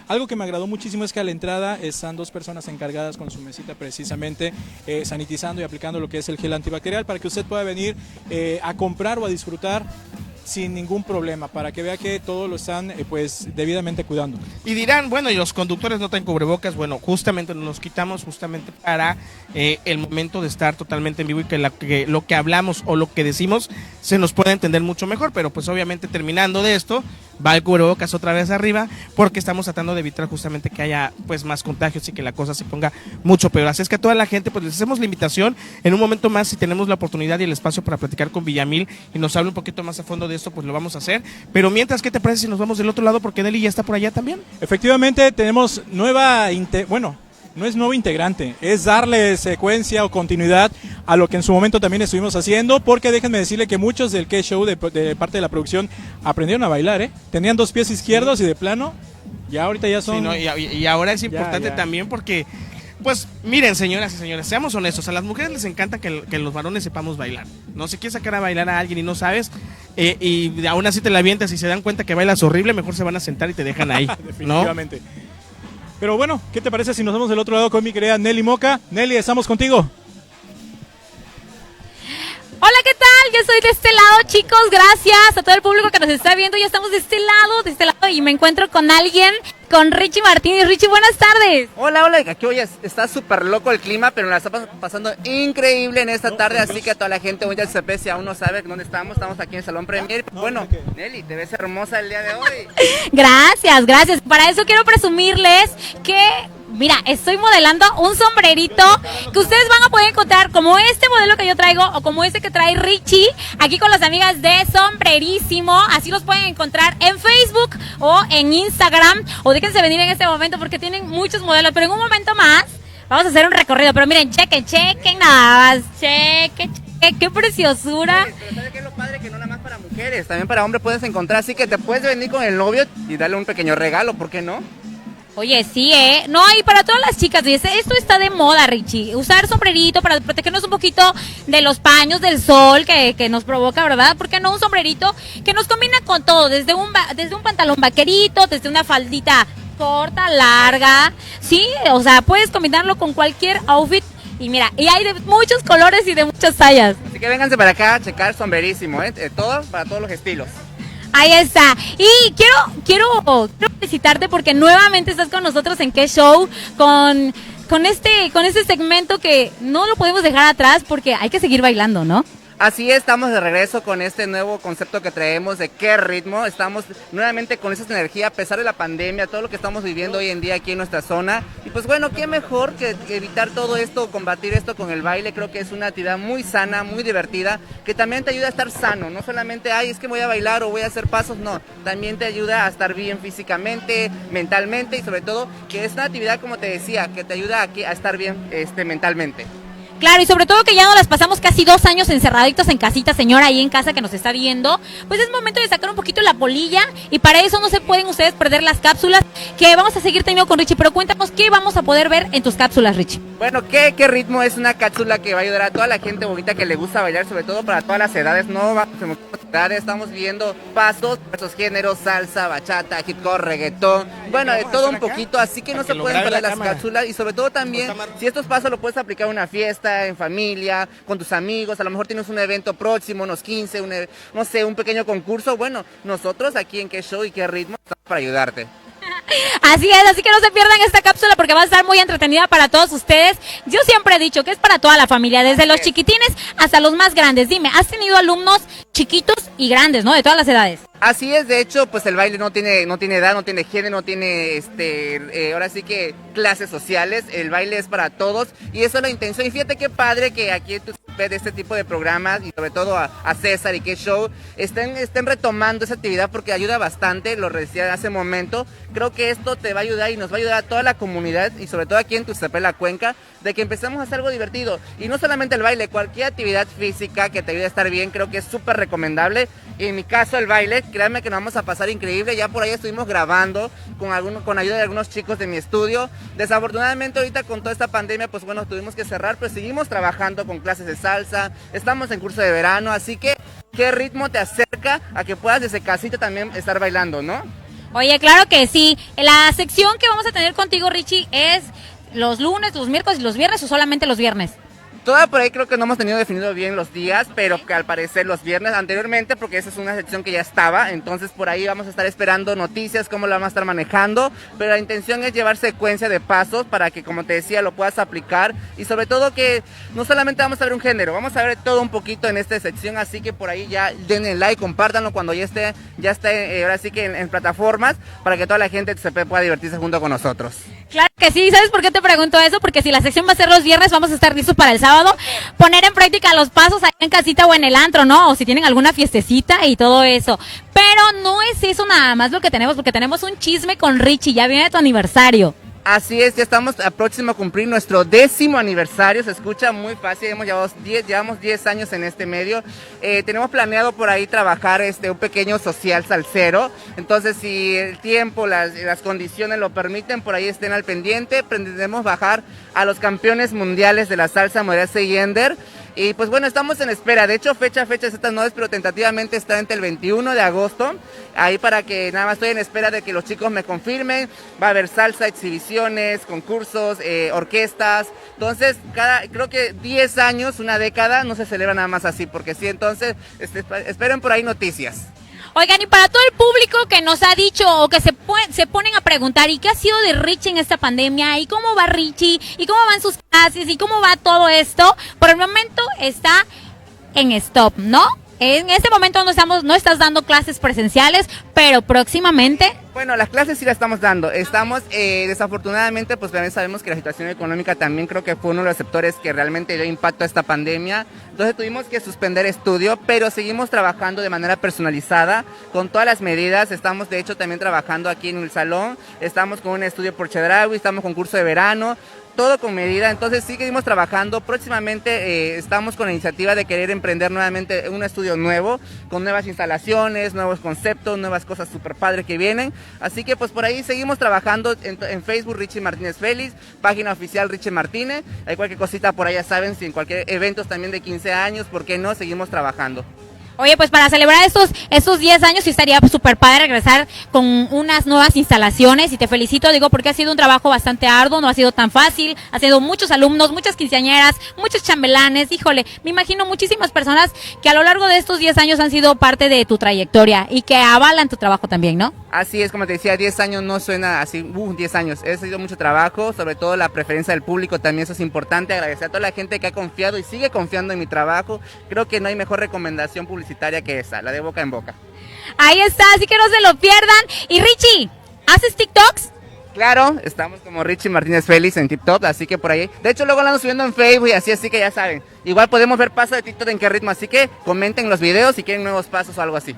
Algo que me agradó muchísimo es que a la entrada están dos personas encargadas con su mesita precisamente sanitizando y aplicando lo que es el gel antibacterial para que usted pueda venir a comprar o a disfrutar sin ningún problema, para que vea que todo lo están pues debidamente cuidando. Y dirán, bueno, y los conductores no traen cubrebocas. Bueno, justamente nos los quitamos justamente para el momento de estar totalmente en vivo y que lo que hablamos o lo que decimos se nos pueda entender mucho mejor, pero pues obviamente terminando de esto va el cubrebocas otra vez arriba porque estamos tratando de evitar justamente que haya pues más contagios y que la cosa se ponga mucho peor. Así es que a toda la gente pues les hacemos la invitación en un momento más, si tenemos la oportunidad y el espacio para platicar con Villamil y nos hable un poquito más a fondo de esto, pues lo vamos a hacer. Pero mientras, ¿qué te parece si nos vamos del otro lado? Porque Nelly ya está por allá también. Efectivamente, tenemos no es nuevo integrante, es darle secuencia o continuidad a lo que en su momento también estuvimos haciendo, porque déjenme decirle que muchos del K-Show de parte de la producción aprendieron a bailar, tenían dos pies izquierdos y de plano, ya ahorita ya son... Sí, ¿no? y ahora es importante también porque... Pues miren, señoras y señores, seamos honestos, a las mujeres les encanta que los varones sepamos bailar. No se quiere sacar a bailar a alguien y no sabes, y aún así te la avientas y se dan cuenta que bailas horrible, mejor se van a sentar y te dejan ahí. Definitivamente. ¿No? Pero bueno, ¿qué te parece si nos vamos del otro lado con mi querida Nelly Moca? Nelly, estamos contigo. Hola, ¿qué tal? Yo soy de este lado, chicos, gracias a todo el público que nos está viendo. Ya estamos de este lado y me encuentro con alguien, con Richie Martínez. Richie, buenas tardes. Hola, aquí hoy está súper loco el clima, pero nos la está pasando increíble en esta tarde, así que a toda la gente hoy del CP, si aún no sabe dónde estamos aquí en el Salón Premier. Bueno, Nelly, te ves hermosa el día de hoy. Gracias. Para eso quiero presumirles que... Mira, estoy modelando un sombrerito que ustedes van a poder encontrar como este modelo que yo traigo o como este que trae Richie, aquí con las amigas de Sombrerísimo. Así los pueden encontrar en Facebook o en Instagram, o déjense venir en este momento porque tienen muchos modelos, pero en un momento más vamos a hacer un recorrido. Pero miren, chequen nada más, chequen, qué preciosura. Pero ¿sabes qué es lo padre? Que no nada más para mujeres, también para hombres puedes encontrar, así que te puedes venir con el novio y darle un pequeño regalo, ¿por qué no? Oye, sí, No, y para todas las chicas, esto está de moda, Richie. Usar sombrerito para protegernos un poquito de los paños del sol que nos provoca, ¿verdad? ¿Por qué no un sombrerito que nos combina con todo? Desde un pantalón vaquerito, desde una faldita corta, larga, ¿sí? O sea, puedes combinarlo con cualquier outfit. Y mira, y hay de muchos colores y de muchas tallas. Así que vénganse para acá a checar Sombrerísimo, Todo para todos los estilos. Ahí está. Y quiero felicitarte porque nuevamente estás con nosotros en K-Show con este segmento que no lo podemos dejar atrás porque hay que seguir bailando, ¿no? Así es, estamos de regreso con este nuevo concepto que traemos de qué ritmo. Estamos nuevamente con esa energía a pesar de la pandemia, todo lo que estamos viviendo hoy en día aquí en nuestra zona. Y pues bueno, qué mejor que evitar todo esto, combatir esto con el baile. Creo que es una actividad muy sana, muy divertida, que también te ayuda a estar sano. No solamente, es que voy a bailar o voy a hacer pasos, no. También te ayuda a estar bien físicamente, mentalmente y sobre todo que es una actividad, como te decía, que te ayuda a estar bien mentalmente. Claro, y sobre todo que ya nos las pasamos casi 2 años encerraditos en casita, señora, ahí en casa que nos está viendo, pues es momento de sacar un poquito la polilla y para eso no se pueden ustedes perder las cápsulas que vamos a seguir teniendo con Richie, pero cuéntanos qué vamos a poder ver en tus cápsulas, Richie. Bueno, ¿qué ritmo? Es una cápsula que va a ayudar a toda la gente bonita que le gusta bailar, sobre todo para todas las edades, estamos viendo pasos, esos géneros, salsa, bachata, hip hop, reggaetón, bueno, de todo un poquito, así que no se pueden perder las cápsulas y sobre todo también, si estos pasos lo puedes aplicar en una fiesta, en familia, con tus amigos, a lo mejor tienes un evento próximo, unos 15, un pequeño concurso, bueno, nosotros aquí en Qué Show y Qué Ritmo estamos para ayudarte. Así es, así que no se pierdan esta cápsula porque va a estar muy entretenida para todos ustedes. Yo siempre he dicho que es para toda la familia, desde los chiquitines hasta los más grandes. Dime, ¿has tenido alumnos chiquitos y grandes, no? De todas las edades. Así es, de hecho, pues el baile no tiene edad, no tiene género, no tiene, ahora sí que clases sociales, el baile es para todos y eso es la intención. Y fíjate qué padre que aquí de este tipo de programas y sobre todo a César y Qué Show estén retomando esa actividad porque ayuda bastante, lo decía hace un momento. Creo que esto te va a ayudar y nos va a ayudar a toda la comunidad y sobre todo aquí en Tuxtepec, La Cuenca, de que empecemos a hacer algo divertido. Y no solamente el baile, cualquier actividad física que te ayude a estar bien, creo que es súper recomendable. Y en mi caso el baile, créanme que nos vamos a pasar increíble. Ya por ahí estuvimos grabando con ayuda de algunos chicos de mi estudio. Desafortunadamente ahorita con toda esta pandemia, pues bueno, tuvimos que cerrar, pero seguimos trabajando con clases de salsa. Estamos en curso de verano, así que ¿qué ritmo te acerca a que puedas desde casita también estar bailando, no? Oye, claro que sí. La sección que vamos a tener contigo, Richie, es los lunes, los miércoles y los viernes, o solamente los viernes. Toda por ahí creo que no hemos tenido definido bien los días, pero que al parecer los viernes anteriormente, porque esa es una sección que ya estaba, entonces por ahí vamos a estar esperando noticias, cómo la vamos a estar manejando, pero la intención es llevar secuencia de pasos para que, como te decía, lo puedas aplicar y sobre todo que no solamente vamos a ver un género, vamos a ver todo un poquito en esta sección, así que por ahí ya denle like, compártanlo cuando ya esté ahora sí que en plataformas, para que toda la gente se pueda divertirse junto con nosotros. Claro que sí, ¿sabes por qué te pregunto eso? Porque si la sección va a ser los viernes, vamos a estar listos para el sábado, poner en práctica los pasos ahí en casita o en el antro, ¿no? O si tienen alguna fiestecita y todo eso. Pero no es eso nada más lo que tenemos, porque tenemos un chisme con Richie, ya viene tu aniversario. Así es, ya estamos a próximo a cumplir nuestro 10º aniversario, se escucha muy fácil, llevamos 10 años en este medio, tenemos planeado por ahí trabajar un pequeño social salsero, entonces si el tiempo, las condiciones lo permiten, por ahí estén al pendiente, pretendemos bajar a los campeones mundiales de la salsa Morelia y Ender. Y pues bueno, estamos en espera, de hecho fecha exacta no es, pero tentativamente está entre el 21 de agosto, ahí para que nada más estoy en espera de que los chicos me confirmen, va a haber salsa, exhibiciones, concursos, orquestas, entonces creo que 10 años, una década, no se celebra nada más así, porque sí, entonces esperen por ahí noticias. Oigan, y para todo el público que nos ha dicho o que se ponen a preguntar, ¿y qué ha sido de Richie en esta pandemia? ¿Y cómo va Richie? ¿Y cómo van sus clases? ¿Y cómo va todo esto? Por el momento está en stop, ¿no? En este momento no estás dando clases presenciales, pero próximamente... Bueno, las clases sí las estamos dando. Estamos, desafortunadamente, pues también sabemos que la situación económica también creo que fue uno de los sectores que realmente dio impacto a esta pandemia. Entonces tuvimos que suspender estudio, pero seguimos trabajando de manera personalizada, con todas las medidas. Estamos, de hecho, también trabajando aquí en el salón. Estamos con un estudio por Chedraui, estamos con curso de verano. Todo con medida, entonces sí seguimos trabajando. Próximamente estamos con la iniciativa de querer emprender nuevamente un estudio nuevo, con nuevas instalaciones, nuevos conceptos, nuevas cosas súper padres que vienen. Así que pues por ahí seguimos trabajando en Facebook, Richie Martínez Félix, página oficial Richie Martínez. Hay cualquier cosita por ahí, ya saben, si en cualquier evento también de 15 años, ¿por qué no? Seguimos trabajando. Oye, pues para celebrar estos 10 años sí estaría súper padre regresar con unas nuevas instalaciones y te felicito, digo, porque ha sido un trabajo bastante arduo, no ha sido tan fácil, ha sido muchos alumnos, muchas quinceañeras, muchos chambelanes, híjole, me imagino muchísimas personas que a lo largo de estos 10 años han sido parte de tu trayectoria y que avalan tu trabajo también, ¿no? Así es, como te decía, 10 años no suena así, 10 años, ha sido mucho trabajo, sobre todo la preferencia del público, también eso es importante, agradecer a toda la gente que ha confiado y sigue confiando en mi trabajo, creo que no hay mejor recomendación publicitaria que esa, la de boca en boca. Ahí está, así que no se lo pierdan. Y Richie, ¿haces TikToks? Claro, estamos como Richie Martínez Félix en TikTok, así que por ahí, de hecho luego lo ando subiendo en Facebook y así que ya saben, igual podemos ver pasos de TikTok en qué ritmo, así que comenten los videos si quieren nuevos pasos o algo así.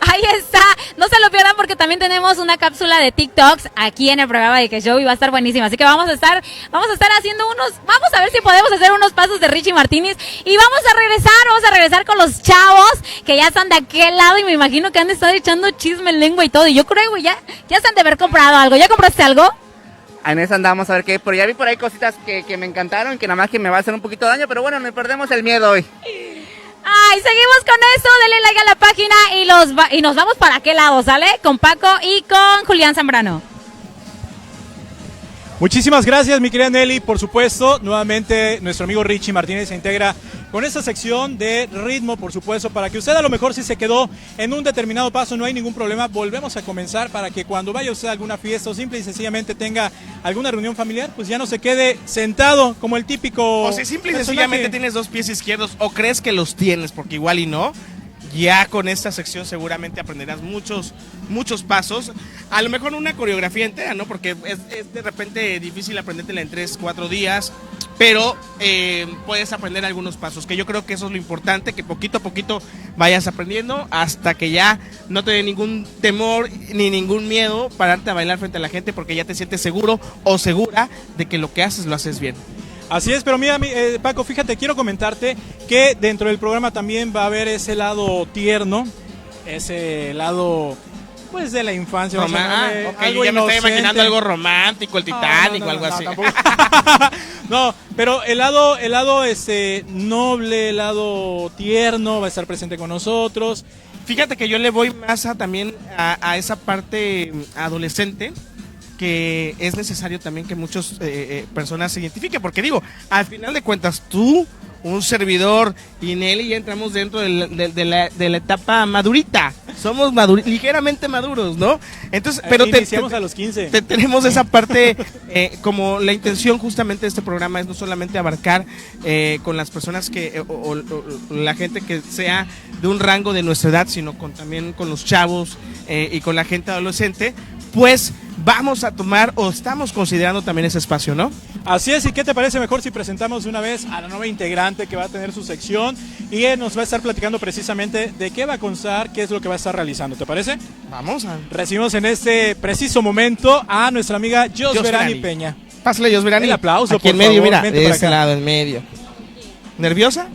Ahí está, no se lo pierdan porque también tenemos una cápsula de TikToks aquí en el programa de Que Show y va a estar buenísima, así que vamos a estar haciendo vamos a ver si podemos hacer unos pasos de Richie Martínez y vamos a regresar con los chavos que ya están de aquel lado y me imagino que han estado echando chisme en lengua y todo, y yo creo ya se han de haber comprado algo. ¿Ya compraste algo? En eso andamos a ver qué, pero ya vi por ahí cositas que me encantaron, que nada más que me va a hacer un poquito de daño, pero bueno, no perdemos el miedo hoy. Ay, seguimos con esto, denle like a la página y nos vamos para aquel lado, ¿sale? Con Paco y con Julián Zambrano. Muchísimas gracias, mi querida Nelly. Por supuesto, nuevamente nuestro amigo Richie Martínez se integra con esta sección de ritmo, por supuesto, para que usted a lo mejor si se quedó en un determinado paso, no hay ningún problema, volvemos a comenzar para que cuando vaya usted a alguna fiesta o simple y sencillamente tenga alguna reunión familiar, pues ya no se quede sentado como el típico O si simple y personaje. sencillamente tienes dos pies izquierdos o crees que los tienes, porque igual y no. Ya con esta sección seguramente aprenderás muchos pasos. A lo mejor una coreografía entera, ¿no? Porque es de repente difícil aprendértela en 3-4 días. Pero puedes aprender algunos pasos, que yo creo que eso es lo importante, que poquito a poquito vayas aprendiendo hasta que ya no te dé ningún temor ni ningún miedo pararte a bailar frente a la gente, porque ya te sientes seguro o segura de que lo que haces lo haces bien. Así es, pero mira, Paco, fíjate, quiero comentarte que dentro del programa también va a haber ese lado tierno, ese lado, pues, de la infancia. Okay, algo ya me inocente. estoy imaginando algo romántico, el Titanic o algo así. No, pero el lado noble, el lado tierno va a estar presente con nosotros. Fíjate que yo le voy más también a esa parte adolescente, que es necesario también que muchas personas se identifiquen, porque digo, al final de cuentas tú, un servidor y Nelly ya entramos dentro de la etapa madurita, somos ligeramente maduros, ¿no? Entonces, pero iniciamos a los 15. Tenemos esa parte, como la intención justamente de este programa es no solamente abarcar con las personas que o la gente que sea de un rango de nuestra edad, sino también con los chavos y con la gente adolescente, pues vamos a tomar o estamos considerando también ese espacio, ¿no? Así es, ¿y qué te parece mejor si presentamos de una vez a la nueva integrante que va a tener su sección y nos va a estar platicando precisamente de qué va a constar, qué es lo que va a estar realizando? ¿Te parece? Vamos a... Recibimos en este preciso momento a nuestra amiga Josverani Peña. Pásale, Josverani. El aplauso, aquí en por medio, favor, mira, vente de para ese acá. lado, en medio. ¿Nerviosa?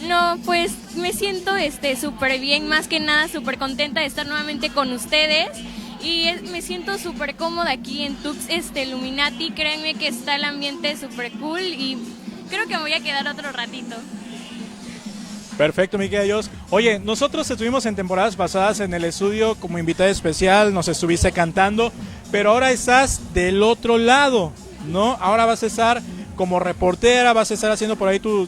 No, pues me siento súper bien, más que nada súper contenta de estar nuevamente con ustedes y me siento súper cómoda aquí en Tux Illuminati. Créanme que está el ambiente súper cool y creo que me voy a quedar otro ratito. Perfecto, mi querida Jos. Oye, nosotros estuvimos en temporadas pasadas en el estudio como invitada especial, nos estuviste cantando, pero ahora estás del otro lado, ¿no? Ahora vas a estar como reportera, vas a estar haciendo por ahí tus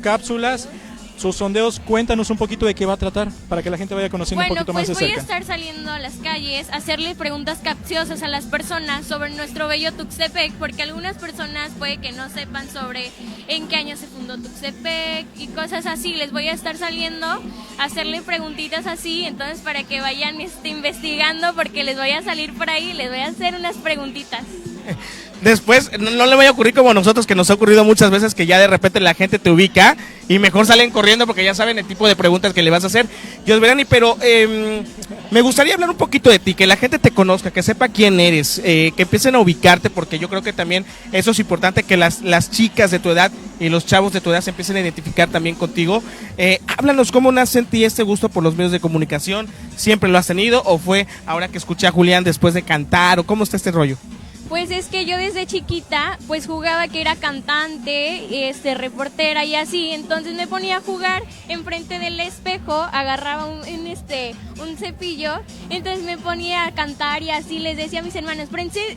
cápsulas, sus sondeos. Cuéntanos un poquito de qué va a tratar, para que la gente vaya conociendo un poquito más de Pues voy a cerca. estar saliendo a las calles, a hacerle preguntas capciosas a las personas sobre nuestro bello Tuxtepec, porque algunas personas puede que no sepan sobre en qué año se fundó Tuxtepec y cosas así. Les voy a estar saliendo a hacerle preguntitas así, entonces para que vayan investigando, porque les voy a salir por ahí y les voy a hacer unas preguntitas. Después no le vaya a ocurrir como a nosotros, que nos ha ocurrido muchas veces que ya de repente la gente te ubica y mejor salen corriendo porque ya saben el tipo de preguntas que le vas a hacer. Josverani, pero me gustaría hablar un poquito de ti, que la gente te conozca, que sepa quién eres, que empiecen a ubicarte, porque yo creo que también eso es importante, que las chicas de tu edad y los chavos de tu edad se empiecen a identificar también contigo. Háblanos cómo nace en ti este gusto por los medios de comunicación. ¿Siempre lo has tenido o fue ahora que escuché a Julián después de cantar, o cómo está este rollo? Pues es que yo desde chiquita pues jugaba que era cantante, reportera y así, entonces me ponía a jugar enfrente del espejo, agarraba un cepillo, entonces me ponía a cantar y así les decía a mis hermanos,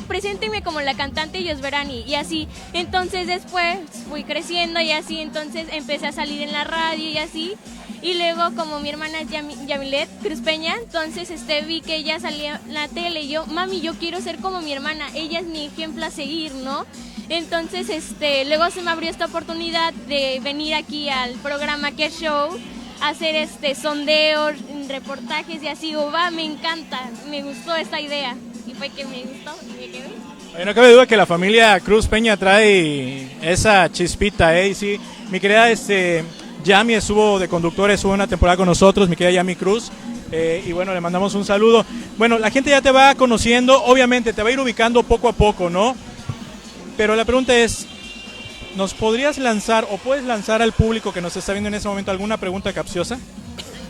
preséntenme como la cantante Josverani y así, entonces después fui creciendo y así, entonces empecé a salir en la radio y así. Y luego, como mi hermana Yamilet Cruz Peña, entonces vi que ella salía en la tele y yo, mami, yo quiero ser como mi hermana, ella es mi ejemplo a seguir, ¿no? Entonces, luego se me abrió esta oportunidad de venir aquí al programa Que Show, a hacer sondeos, reportajes y así, me encanta, me gustó esta idea y fue que me gustó y me quedé. Oye, no cabe duda que la familia Cruz Peña trae esa chispita, ¿eh? Y sí, mi querida Yami estuvo de conductora, estuvo una temporada con nosotros, mi querida Yami Cruz, y bueno, le mandamos un saludo. Bueno, la gente ya te va conociendo, obviamente te va a ir ubicando poco a poco, ¿no? Pero la pregunta es, ¿nos podrías lanzar o puedes lanzar al público que nos está viendo en ese momento alguna pregunta capciosa?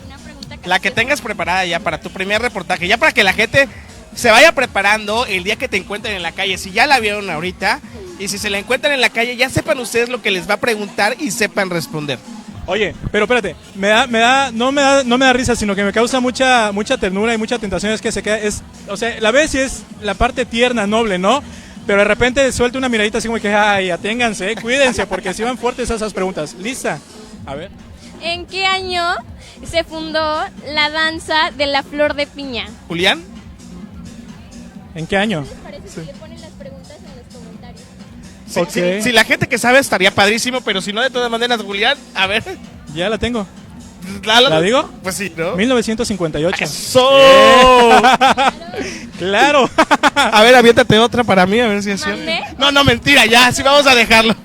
Una pregunta capciosa. La que tengas preparada ya para tu primer reportaje, ya para que la gente se vaya preparando el día que te encuentren en la calle. Si ya la vieron ahorita y si se la encuentran en la calle, ya sepan ustedes lo que les va a preguntar y sepan responder. Oye, pero espérate, no me da risa, sino que me causa mucha ternura y mucha tentación, es que se queda, o sea, la ves y es la parte tierna, noble, ¿no? Pero de repente suelta una miradita así como que, ay, aténganse, cuídense, porque si van fuertes esas preguntas. ¿Lista? A ver. ¿En qué año se fundó la danza de la flor de piña? Julián. ¿En qué año? ¿Qué les parece si le ponen las preguntas en los comentarios? Sí, Ok. si la gente que sabe estaría padrísimo, pero si no, de todas maneras, Julián, a ver. Ya la tengo. ¿La digo? Pues sí, ¿no? 1958. ¡Eso! ¡Claro! A ver, aviéntate otra para mí, a ver si es cierto. ¿Mande? No, mentira, ya, así vamos a dejarlo.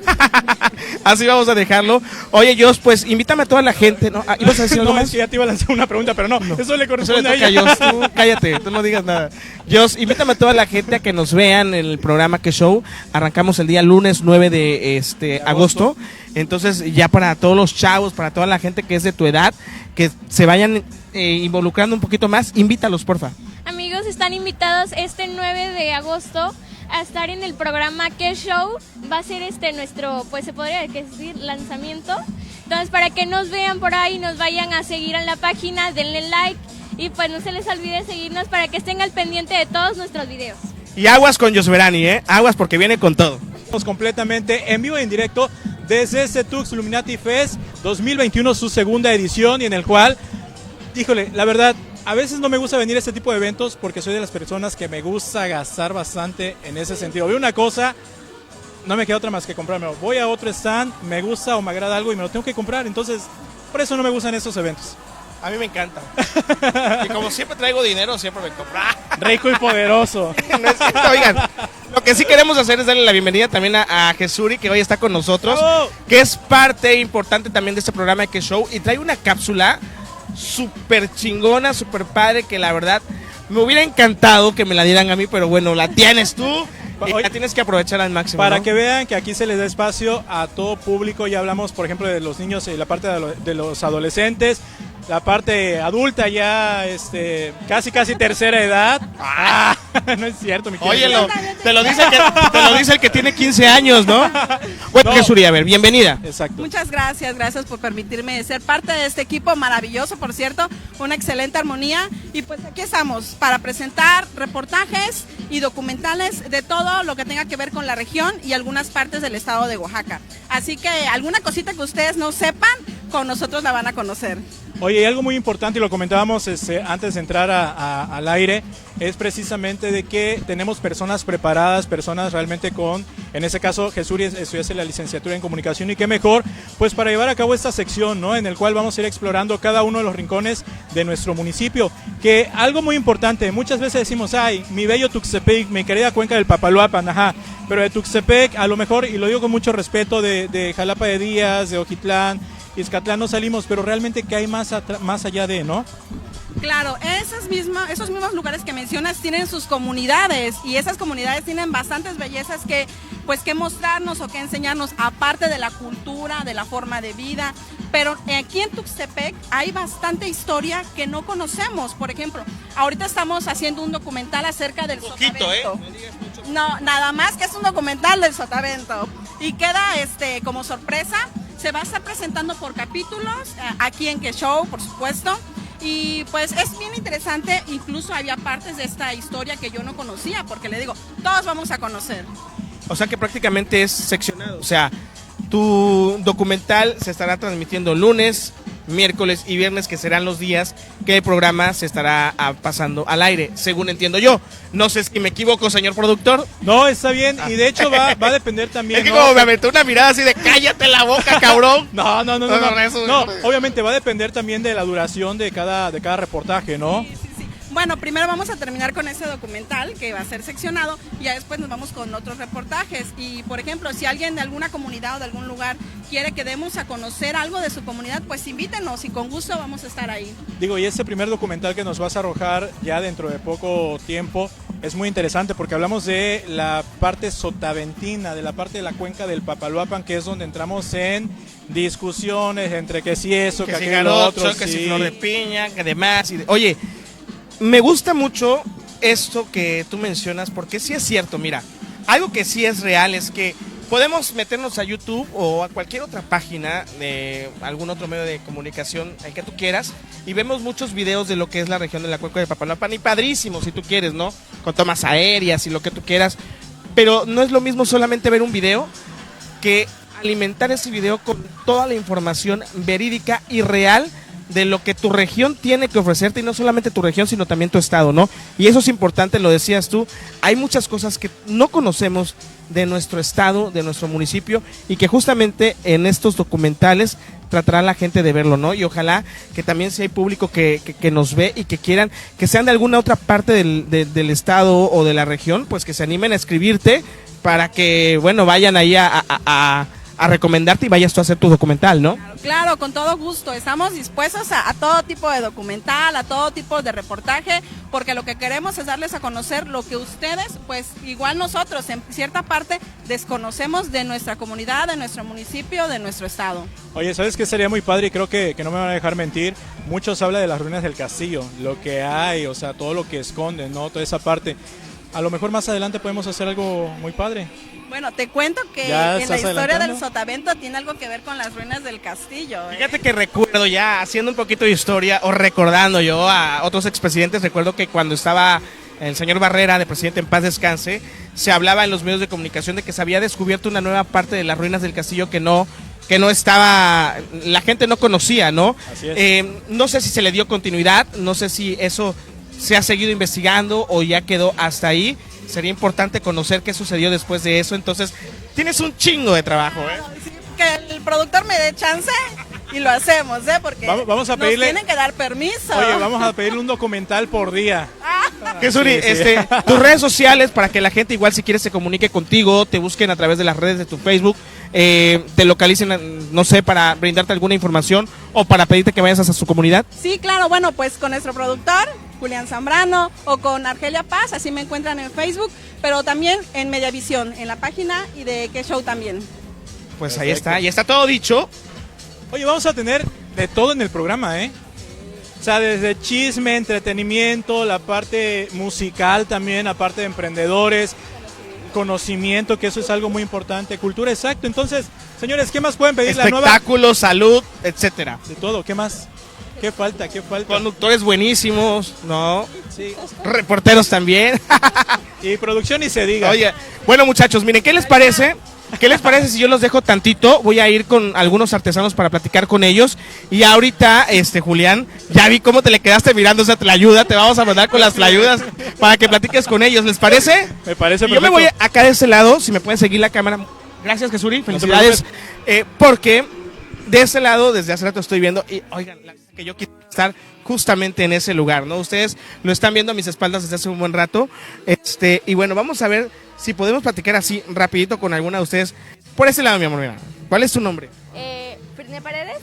Así vamos a dejarlo. Oye, Jos, pues invítame a toda la gente, ¿no? ¿Ibas a decir algo No, más? es que ya te iba a lanzar una pregunta, pero no, eso le Eso corresponde le a toca ella. a Jos, tú cállate, tú no digas nada. Jos, invítame a toda la gente a que nos vean en el programa Que Show. Arrancamos el día lunes 9 de agosto. Entonces, ya para todos los chavos, para toda la gente que es de tu edad, que se vayan involucrando un poquito más, invítalos, porfa. Amigos, están invitados este 9 de agosto a estar en el programa Que Show. Va a ser nuestro, pues se podría decir, lanzamiento. Entonces, para que nos vean por ahí, nos vayan a seguir en la página, denle like y pues no se les olvide seguirnos para que estén al pendiente de todos nuestros videos. Y aguas con Josverani, aguas porque viene con todo. Estamos completamente en vivo y en directo desde Setux Illuminati Fest 2021, su segunda edición, y en el cual, híjole, la verdad, a veces no me gusta venir a este tipo de eventos porque soy de las personas que me gusta gastar bastante en ese sentido. Veo una cosa, no me queda otra más que comprármelo. Voy a otro stand, me gusta o me agrada algo y me lo tengo que comprar. Entonces, por eso no me gustan esos eventos. A mí me encanta. Y como siempre traigo dinero, siempre me compro. Rico y poderoso. No es cierto, oigan. Lo que sí queremos hacer es darle la bienvenida también a Jesuri, que hoy está con nosotros, que es parte importante también de este programa de Que Show, y trae una cápsula súper chingona, súper padre, que la verdad me hubiera encantado que me la dieran a mí, pero bueno, la tienes tú y la tienes que aprovechar al máximo. Para ¿no? que vean que aquí se les da espacio a todo público. Ya hablamos, por ejemplo, de los niños y la parte de los adolescentes, la parte adulta ya, casi tercera edad. No es cierto, mi querido. Óyelo, te lo dice el que tiene 15 años, ¿no? Bueno, No. Jesuri, a ver, bienvenida. Exacto. Muchas gracias por permitirme ser parte de este equipo maravilloso, por cierto, una excelente armonía, y pues aquí estamos para presentar reportajes y documentales de todo lo que tenga que ver con la región y algunas partes del estado de Oaxaca. Así que alguna cosita que ustedes no sepan, con nosotros la van a conocer. Oye, y algo muy importante, y lo comentábamos antes de entrar al aire, es precisamente de que tenemos personas preparadas, personas realmente en ese caso, Jesuri estudiaste la licenciatura en comunicación, y qué mejor, pues para llevar a cabo esta sección, ¿no? En el cual vamos a ir explorando cada uno de los rincones de nuestro municipio. Que algo muy importante, muchas veces decimos, ay, mi bello Tuxtepec, mi querida cuenca del Papaloapan, ajá, pero de Tuxtepec, a lo mejor, y lo digo con mucho respeto, de Jalapa de Díaz, de Ojitlán, Izcatlán no salimos, pero realmente que hay más allá de, ¿no? Claro, esos mismos lugares que mencionas tienen sus comunidades, y esas comunidades tienen bastantes bellezas que mostrarnos o que enseñarnos, aparte de la cultura, de la forma de vida. Pero aquí en Tuxtepec hay bastante historia que no conocemos. Por ejemplo, ahorita estamos haciendo un documental acerca del Sotavento. No, nada más que es un documental del Sotavento. Y queda como sorpresa. Se va a estar presentando por capítulos aquí en Que Show, por supuesto. Y pues es bien interesante, incluso había partes de esta historia que yo no conocía, porque le digo, todos vamos a conocer. O sea que prácticamente es seccionado. O sea, tu documental se estará transmitiendo lunes, miércoles y viernes, que serán los días que el programa se estará pasando al aire, según entiendo yo. No sé si me equivoco, señor productor. No, está bien, y de hecho va a depender también. Es que ¿no? como me aventó una mirada así de cállate la boca, cabrón. No, Eso- obviamente va a depender también de la duración de cada reportaje, ¿no? Sí. Bueno, primero vamos a terminar con ese documental que va a ser seccionado, y ya después nos vamos con otros reportajes. Y por ejemplo, si alguien de alguna comunidad o de algún lugar quiere que demos a conocer algo de su comunidad, pues invítenos y con gusto vamos a estar ahí. Digo, y este primer documental que nos vas a arrojar ya dentro de poco tiempo es muy interesante porque hablamos de la parte sotaventina, de la parte de la cuenca del Papaloapan, que es donde entramos en discusiones entre que si eso, que Que si aquello, lo garocho, otro, que si sí. flor de piña, que demás. Oye, me gusta mucho esto que tú mencionas, porque sí es cierto, mira, algo que sí es real es que podemos meternos a YouTube o a cualquier otra página de algún otro medio de comunicación, el que tú quieras, y vemos muchos videos de lo que es la región de la cuenca de Papaloapan, y padrísimo si tú quieres, ¿no? Con tomas aéreas y lo que tú quieras, pero no es lo mismo solamente ver un video que alimentar ese video con toda la información verídica y real de lo que tu región tiene que ofrecerte, y no solamente tu región, sino también tu estado, ¿no? Y eso es importante, lo decías tú, hay muchas cosas que no conocemos de nuestro estado, de nuestro municipio, y que justamente en estos documentales tratará la gente de verlo, ¿no? Y ojalá que también si hay público que nos ve y que quieran, que sean de alguna otra parte del estado o de la región, pues que se animen a escribirte para que, bueno, vayan ahí a recomendarte y vayas tú a hacer tu documental, ¿no? Claro, con todo gusto. Estamos dispuestos a todo tipo de documental, a todo tipo de reportaje, porque lo que queremos es darles a conocer lo que ustedes, pues igual nosotros, en cierta parte, desconocemos de nuestra comunidad, de nuestro municipio, de nuestro estado. Oye, ¿sabes qué sería muy padre? Y creo que no me van a dejar mentir. Muchos hablan de las ruinas del castillo, lo que hay, o sea, todo lo que esconden, ¿no? Toda esa parte. A lo mejor más adelante podemos hacer algo muy padre. Bueno, te cuento que Ya en la estás historia adelantando. del Sotavento tiene algo que ver con las ruinas del castillo. Fíjate que recuerdo ya, haciendo un poquito de historia, o recordando yo a otros expresidentes, recuerdo que cuando estaba el señor Barrera, de presidente en paz descanse, se hablaba en los medios de comunicación de que se había descubierto una nueva parte de las ruinas del castillo que no estaba, la gente no conocía, ¿no? Así es. No sé si se le dio continuidad, no sé si eso se ha seguido investigando o ya quedó hasta ahí. Sería importante conocer qué sucedió después de eso. Entonces, tienes un chingo de trabajo, ¿eh? Sí, que el productor me dé chance y lo hacemos, ¿eh? Porque Vamos a nos pedirle- tienen que dar permiso. Oye, vamos a pedirle un documental por día. Jesuri, Sí, sí. tus redes sociales para que la gente igual si quiere se comunique contigo, te busquen a través de las redes de tu Facebook, te localicen, no sé, para brindarte alguna información o para pedirte que vayas a su comunidad. Sí, claro, bueno, pues con nuestro productor, Julián Zambrano, o con Argelia Paz, así me encuentran en Facebook, pero también en Mediavisión, en la página y de Qué Show también. Pues Perfecto. ahí está, ya está todo dicho. Oye, vamos a tener de todo en el programa, ¿eh? O sea, desde chisme, entretenimiento, la parte musical también, la parte de emprendedores, conocimiento, que eso es algo muy importante, cultura, exacto. Entonces, señores, ¿qué más pueden pedir? La nueva... Espectáculos, salud, etcétera. De todo, ¿qué más? ¿Qué falta? ¿Qué falta? Conductores buenísimos, ¿no? Sí. Reporteros también. Y producción y se diga. Oye, bueno muchachos, miren, ¿qué les parece? ¿Qué les parece si yo los dejo tantito? Voy a ir con algunos artesanos para platicar con ellos. Y ahorita, Julián, ya vi cómo te le quedaste mirando esa tlayuda. Te vamos a mandar con las tlayudas para que platiques con ellos. ¿Les parece? Me parece Y yo me perfecto. voy acá de ese lado, si me pueden seguir la cámara. Gracias, Jesuri, felicidades. Porque de ese lado, desde hace rato estoy viendo, y oigan, que yo quiero estar justamente en ese lugar, ¿no? Ustedes lo están viendo a mis espaldas desde hace un buen rato. Y bueno, vamos a ver si podemos platicar así rapidito con alguna de ustedes. Por ese lado, mi amor, mira. ¿Cuál es tu nombre? Frine Paredes.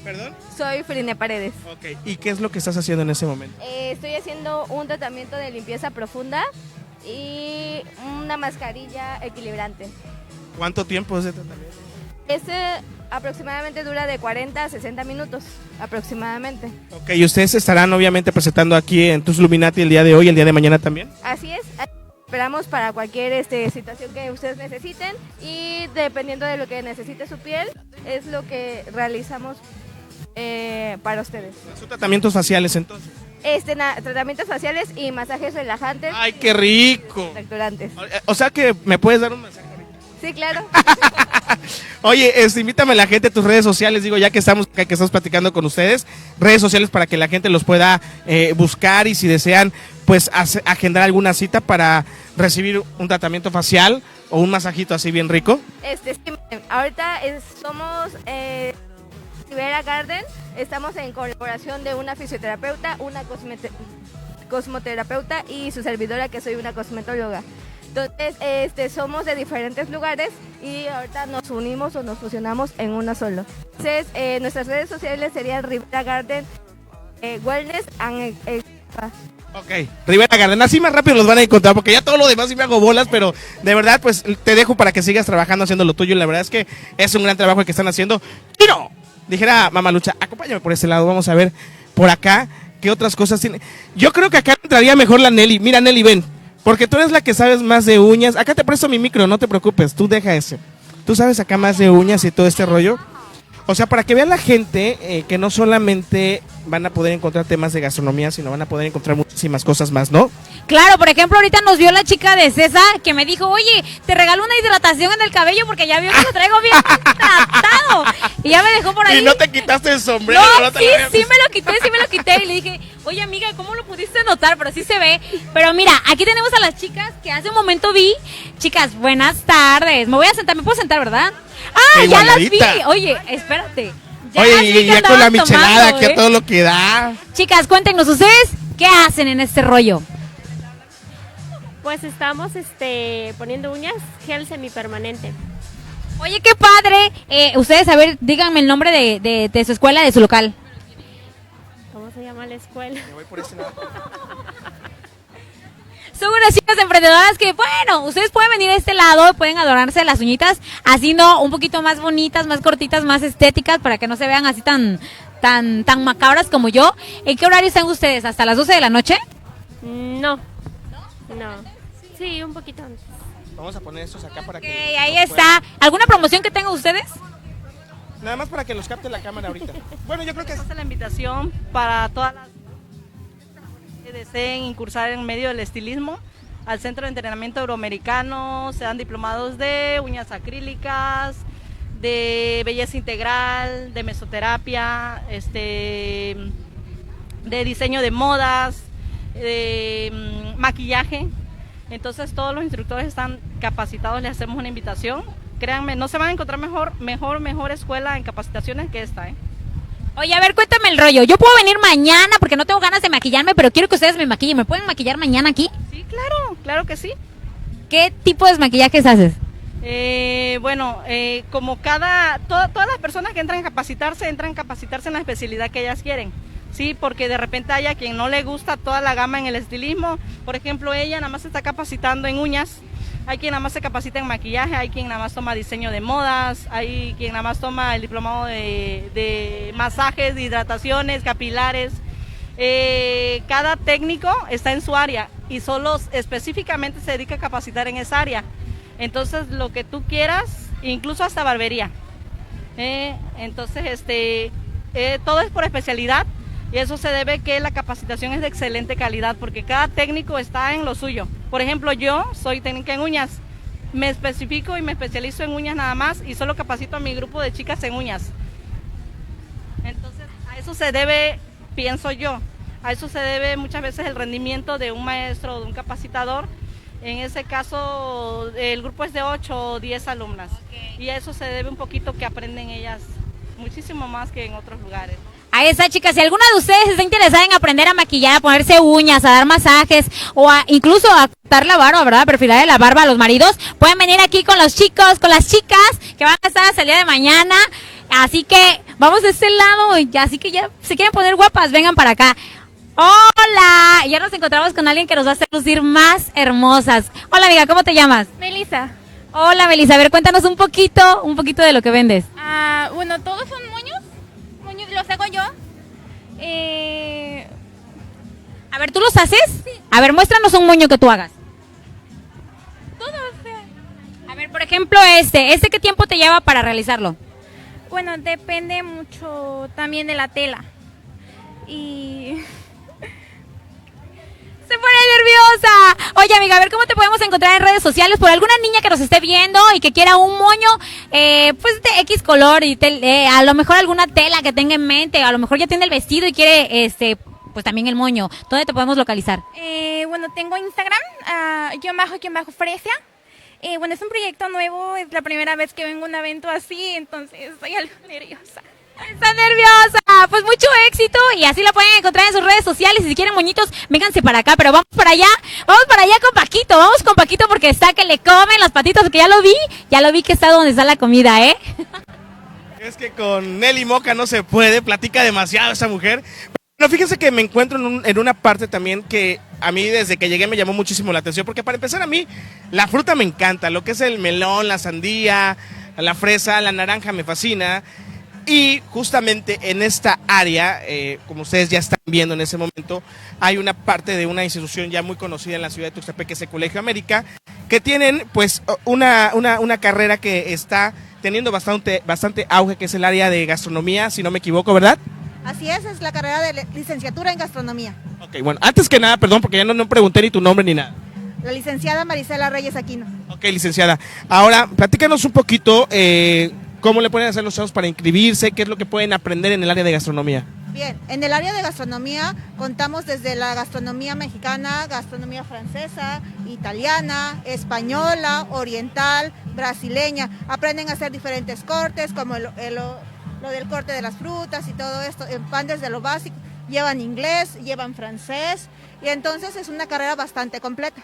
¿Perdón? Soy Frine Paredes. Ok. ¿Y qué es lo que estás haciendo en ese momento? Estoy haciendo un tratamiento de limpieza profunda y una mascarilla equilibrante. ¿Cuánto tiempo es de tratamiento? Este aproximadamente dura de 40 a 60 minutos, aproximadamente. Ok, y ustedes se estarán obviamente presentando aquí en Tus Luminati el día de hoy, el día de mañana también. Así es. Esperamos para cualquier situación que ustedes necesiten y dependiendo de lo que necesite su piel, es lo que realizamos para ustedes. Son tratamientos faciales entonces. Tratamientos faciales y masajes relajantes. ¡Ay, qué rico! Reacturantes. O sea que me puedes dar un mensaje ahorita. Sí, claro. Oye, invítame a la gente a tus redes sociales, digo, ya que estamos platicando con ustedes, redes sociales para que la gente los pueda buscar y si desean, pues agendar alguna cita para recibir un tratamiento facial o un masajito así bien rico. Sí, ahorita somos Rivera Garden, estamos en colaboración de una fisioterapeuta, una cosmoterapeuta y su servidora que soy una cosmetóloga. Entonces, somos de diferentes lugares y ahorita nos unimos o nos fusionamos en uno solo. Entonces, nuestras redes sociales serían Rivera Garden Wellness and Spa. Ok, Rivera Garden, así más rápido los van a encontrar porque ya todo lo demás sí me hago bolas, pero de verdad pues te dejo para que sigas trabajando haciendo lo tuyo. La verdad es que es un gran trabajo el que están haciendo. ¡Tiro! Dijera Mamalucha, acompáñame por ese lado, vamos a ver por acá qué otras cosas tiene. Yo creo que acá entraría mejor la Nelly. Mira Nelly, ven. Porque tú eres la que sabes más de uñas. Acá te presto mi micro, no te preocupes, tú deja ese. Tú sabes acá más de uñas y todo este rollo. O sea, para que vean la gente que no solamente van a poder encontrar temas de gastronomía, sino van a poder encontrar muchísimas cosas más, ¿no? Claro, por ejemplo, ahorita nos vio la chica de César que me dijo, oye, te regalo una hidratación en el cabello porque ya vio que lo traigo bien tratado. Y ya me dejó por ahí. Y no te quitaste el sombrero. No, te sí, lo habías- sí me lo quité. Y le dije, oye amiga, ¿cómo lo pudiste notar? Pero sí se ve. Pero mira, aquí tenemos a las chicas que hace un momento vi. Chicas, buenas tardes. Me voy a sentar, me puedo sentar, ¿verdad? Ah, Qué ya las vi. igualadita. Oye, espérate. Ya las Oye, vi y que ya con la andaban michelada, tomando, que ¿eh? a todo lo que da. Chicas, cuéntenos ustedes, ¿qué hacen en este rollo? Pues estamos poniendo uñas, gel semipermanente. Oye, qué padre. Ustedes, a ver, díganme el nombre de su escuela, de su local. ¿Cómo se llama la escuela? Son unas chicas emprendedoras que, bueno, ustedes pueden venir a este lado, pueden adornarse las uñitas, haciendo un poquito más bonitas, más cortitas, más estéticas, para que no se vean así tan macabras como yo. ¿En qué horario están ustedes? ¿Hasta las 12 de la noche? No. Sí, un poquito antes. Vamos a poner estos acá para Ok, que... ahí está. ¿Alguna promoción que tengan ustedes? Nada más para que los capte la cámara ahorita. Bueno, yo creo que... Hace la invitación para todas las que deseen incursar en medio del estilismo al Centro de Entrenamiento Euroamericano. Se dan diplomados de uñas acrílicas, de belleza integral, de mesoterapia, de diseño de modas, de maquillaje. Entonces todos los instructores están capacitados, les hacemos una invitación. Créanme, no se van a encontrar mejor escuela en capacitaciones que esta, ¿eh? Oye, a ver, cuéntame el rollo. Yo puedo venir mañana porque no tengo ganas de maquillarme, pero quiero que ustedes me maquillen. ¿Me pueden maquillar mañana aquí? Sí, claro que sí. ¿Qué tipo de maquillajes haces? Como todas las personas que entran a capacitarse en la especialidad que ellas quieren. Sí, porque de repente hay a quien no le gusta toda la gama en el estilismo. Por ejemplo, ella nada más se está capacitando en uñas. Hay quien nada más se capacita en maquillaje, hay quien nada más toma diseño de modas, hay quien nada más toma el diplomado de masajes, de hidrataciones, capilares. Cada técnico está en su área y solo específicamente se dedica a capacitar en esa área. Entonces, lo que tú quieras, incluso hasta barbería. Todo es por especialidad y eso se debe que la capacitación es de excelente calidad porque cada técnico está en lo suyo. Por ejemplo, yo soy técnica en uñas, me especifico y me especializo en uñas nada más y solo capacito a mi grupo de chicas en uñas. Entonces, a eso se debe, pienso yo, a eso se debe muchas veces el rendimiento de un maestro o de un capacitador. En ese caso, el grupo es de 8 o 10 alumnas. Okay. Y a eso se debe un poquito que aprenden ellas muchísimo más que en otros lugares. Ahí está, chicas. Si alguna de ustedes está interesada en aprender a maquillar, a ponerse uñas, a dar masajes o incluso a cortar la barba, ¿verdad? Perfilarle la barba a los maridos, pueden venir aquí con los chicos, con las chicas que van a estar hasta el día de mañana. Así que vamos de este lado. Así que ya se quieren poner guapas, vengan para acá. Hola, ya nos encontramos con alguien que nos va a hacer lucir más hermosas. Hola, amiga, ¿cómo te llamas? Melissa. Hola, Melissa, a ver, cuéntanos un poquito de lo que vendes. Bueno, todos son moños, los hago yo. A ver, ¿tú los haces? Sí. A ver, muéstranos un moño que tú hagas. Todos. A ver, por ejemplo, ¿este qué tiempo te lleva para realizarlo? Bueno, depende mucho también de la tela. Y... Se pone nerviosa. Oye, amiga, a ver, ¿cómo te podemos encontrar en redes sociales? Por alguna niña que nos esté viendo y que quiera un moño, pues de X color y a lo mejor alguna tela que tenga en mente, a lo mejor ya tiene el vestido y quiere, pues también el moño. ¿Dónde te podemos localizar? Bueno, tengo Instagram, _Fresia. Bueno, es un proyecto nuevo, es la primera vez que vengo a un evento así, entonces estoy algo nerviosa. Está nerviosa, pues mucho éxito y así la pueden encontrar en sus redes sociales y si quieren moñitos, vénganse para acá, pero vamos para allá vamos con Paquito porque está que le comen las patitas, porque ya lo vi que está donde está la comida, Es que con Nelly Moca no se puede, platica demasiado esa mujer. Pero fíjense que me encuentro en una parte también que a mí desde que llegué me llamó muchísimo la atención, porque para empezar a mí la fruta me encanta, lo que es el melón, la sandía, la fresa, la naranja me fascina. Y justamente en esta área, como ustedes ya están viendo en ese momento, hay una parte de una institución ya muy conocida en la ciudad de Tuxtepec, que es el Colegio América, que tienen pues una carrera que está teniendo bastante auge, que es el área de gastronomía, si no me equivoco, ¿verdad? Así es la carrera de licenciatura en gastronomía. Ok, bueno, antes que nada, perdón, porque ya no pregunté ni tu nombre ni nada. La licenciada Marisela Reyes Aquino. Ok, licenciada. Ahora, platícanos un poquito... ¿cómo le pueden hacer los chavos para inscribirse? ¿Qué es lo que pueden aprender en el área de gastronomía? Bien, en el área de gastronomía contamos desde la gastronomía mexicana, gastronomía francesa, italiana, española, oriental, brasileña. Aprenden a hacer diferentes cortes, como lo del corte de las frutas y todo esto. Van desde lo básico, llevan inglés, llevan francés, y entonces es una carrera bastante completa.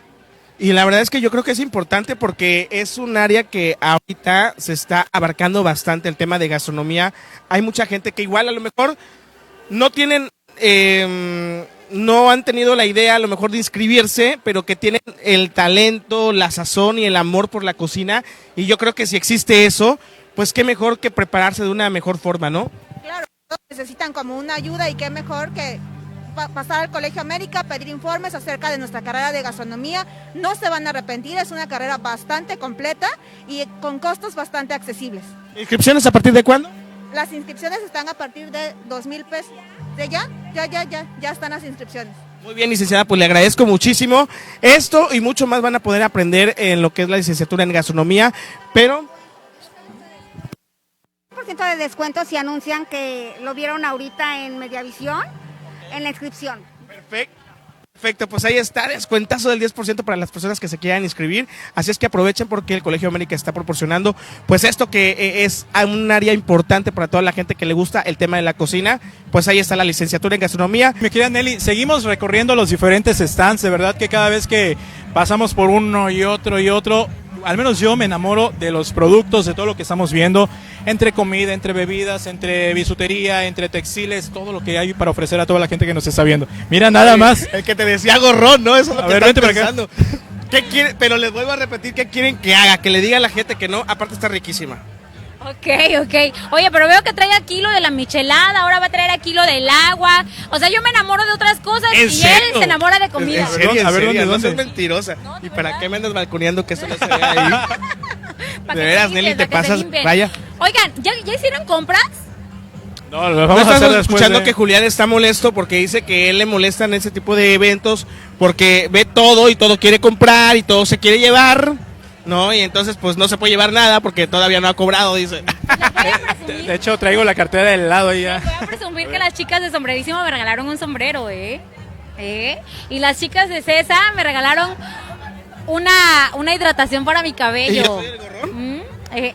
Y la verdad es que yo creo que es importante porque es un área que ahorita se está abarcando bastante el tema de gastronomía. Hay mucha gente que igual a lo mejor no tienen, no han tenido la idea a lo mejor de inscribirse, pero que tienen el talento, la sazón y el amor por la cocina. Y yo creo que si existe eso, pues qué mejor que prepararse de una mejor forma, ¿no? Claro, todos necesitan como una ayuda y qué mejor que pasar al Colegio América, pedir informes acerca de nuestra carrera de gastronomía. No se van a arrepentir, es una carrera bastante completa y con costos bastante accesibles. ¿Inscripciones a partir de cuándo? Las inscripciones están a partir de 2,000 pesos. Ya están las inscripciones. Muy bien, licenciada, pues le agradezco muchísimo. Esto y mucho más van a poder aprender en lo que es la licenciatura en gastronomía, pero... de descuento si anuncian que lo vieron ahorita en Mediavisión, en la inscripción. Perfecto, pues ahí está, descuentazo del 10% para las personas que se quieran inscribir, así es que aprovechen porque el Colegio América está proporcionando pues esto que es un área importante para toda la gente que le gusta el tema de la cocina, pues ahí está la licenciatura en gastronomía. Mi querida Nelly, seguimos recorriendo los diferentes stands, de verdad que cada vez que pasamos por uno y otro, al menos yo me enamoro de los productos, de todo lo que estamos viendo, entre comida, entre bebidas, entre bisutería, entre textiles, todo lo que hay para ofrecer a toda la gente que nos está viendo. Mira, nada más. El que te decía gorrón, ¿no? Eso es lo que vente están pensando. ¿Qué quieren? Pero les vuelvo a repetir, ¿qué quieren que haga? Que le diga a la gente que no, aparte está riquísima. Ok. Oye, pero veo que trae aquí lo de la michelada, ahora va a traer aquí lo del agua. O sea, yo me enamoro de otras cosas y serio? él se enamora de comida. ¿En serio? A ver, ¿dónde? No seas mentirosa. No, ¿Y ¿de para verdad? qué me andas balconeando que eso no se ve ahí? Pa' De que veras, se Nelly, limpien, te pa' que se pasas, limpien. vaya. Oigan, ¿ya hicieron compras? No, lo No vamos a hacer estamos después. escuchando que Julián está molesto porque dice que él le molesta en ese tipo de eventos porque ve todo y todo quiere comprar y todo se quiere llevar, ¿no? Y entonces pues no se puede llevar nada porque todavía no ha cobrado, dice. De hecho, traigo la cartera del helado ahí ya. Voy a presumir que las chicas de Sombrerísimo me regalaron un sombrero, y las chicas de César me regalaron una hidratación para mi cabello. ¿Y yo soy el gorrón?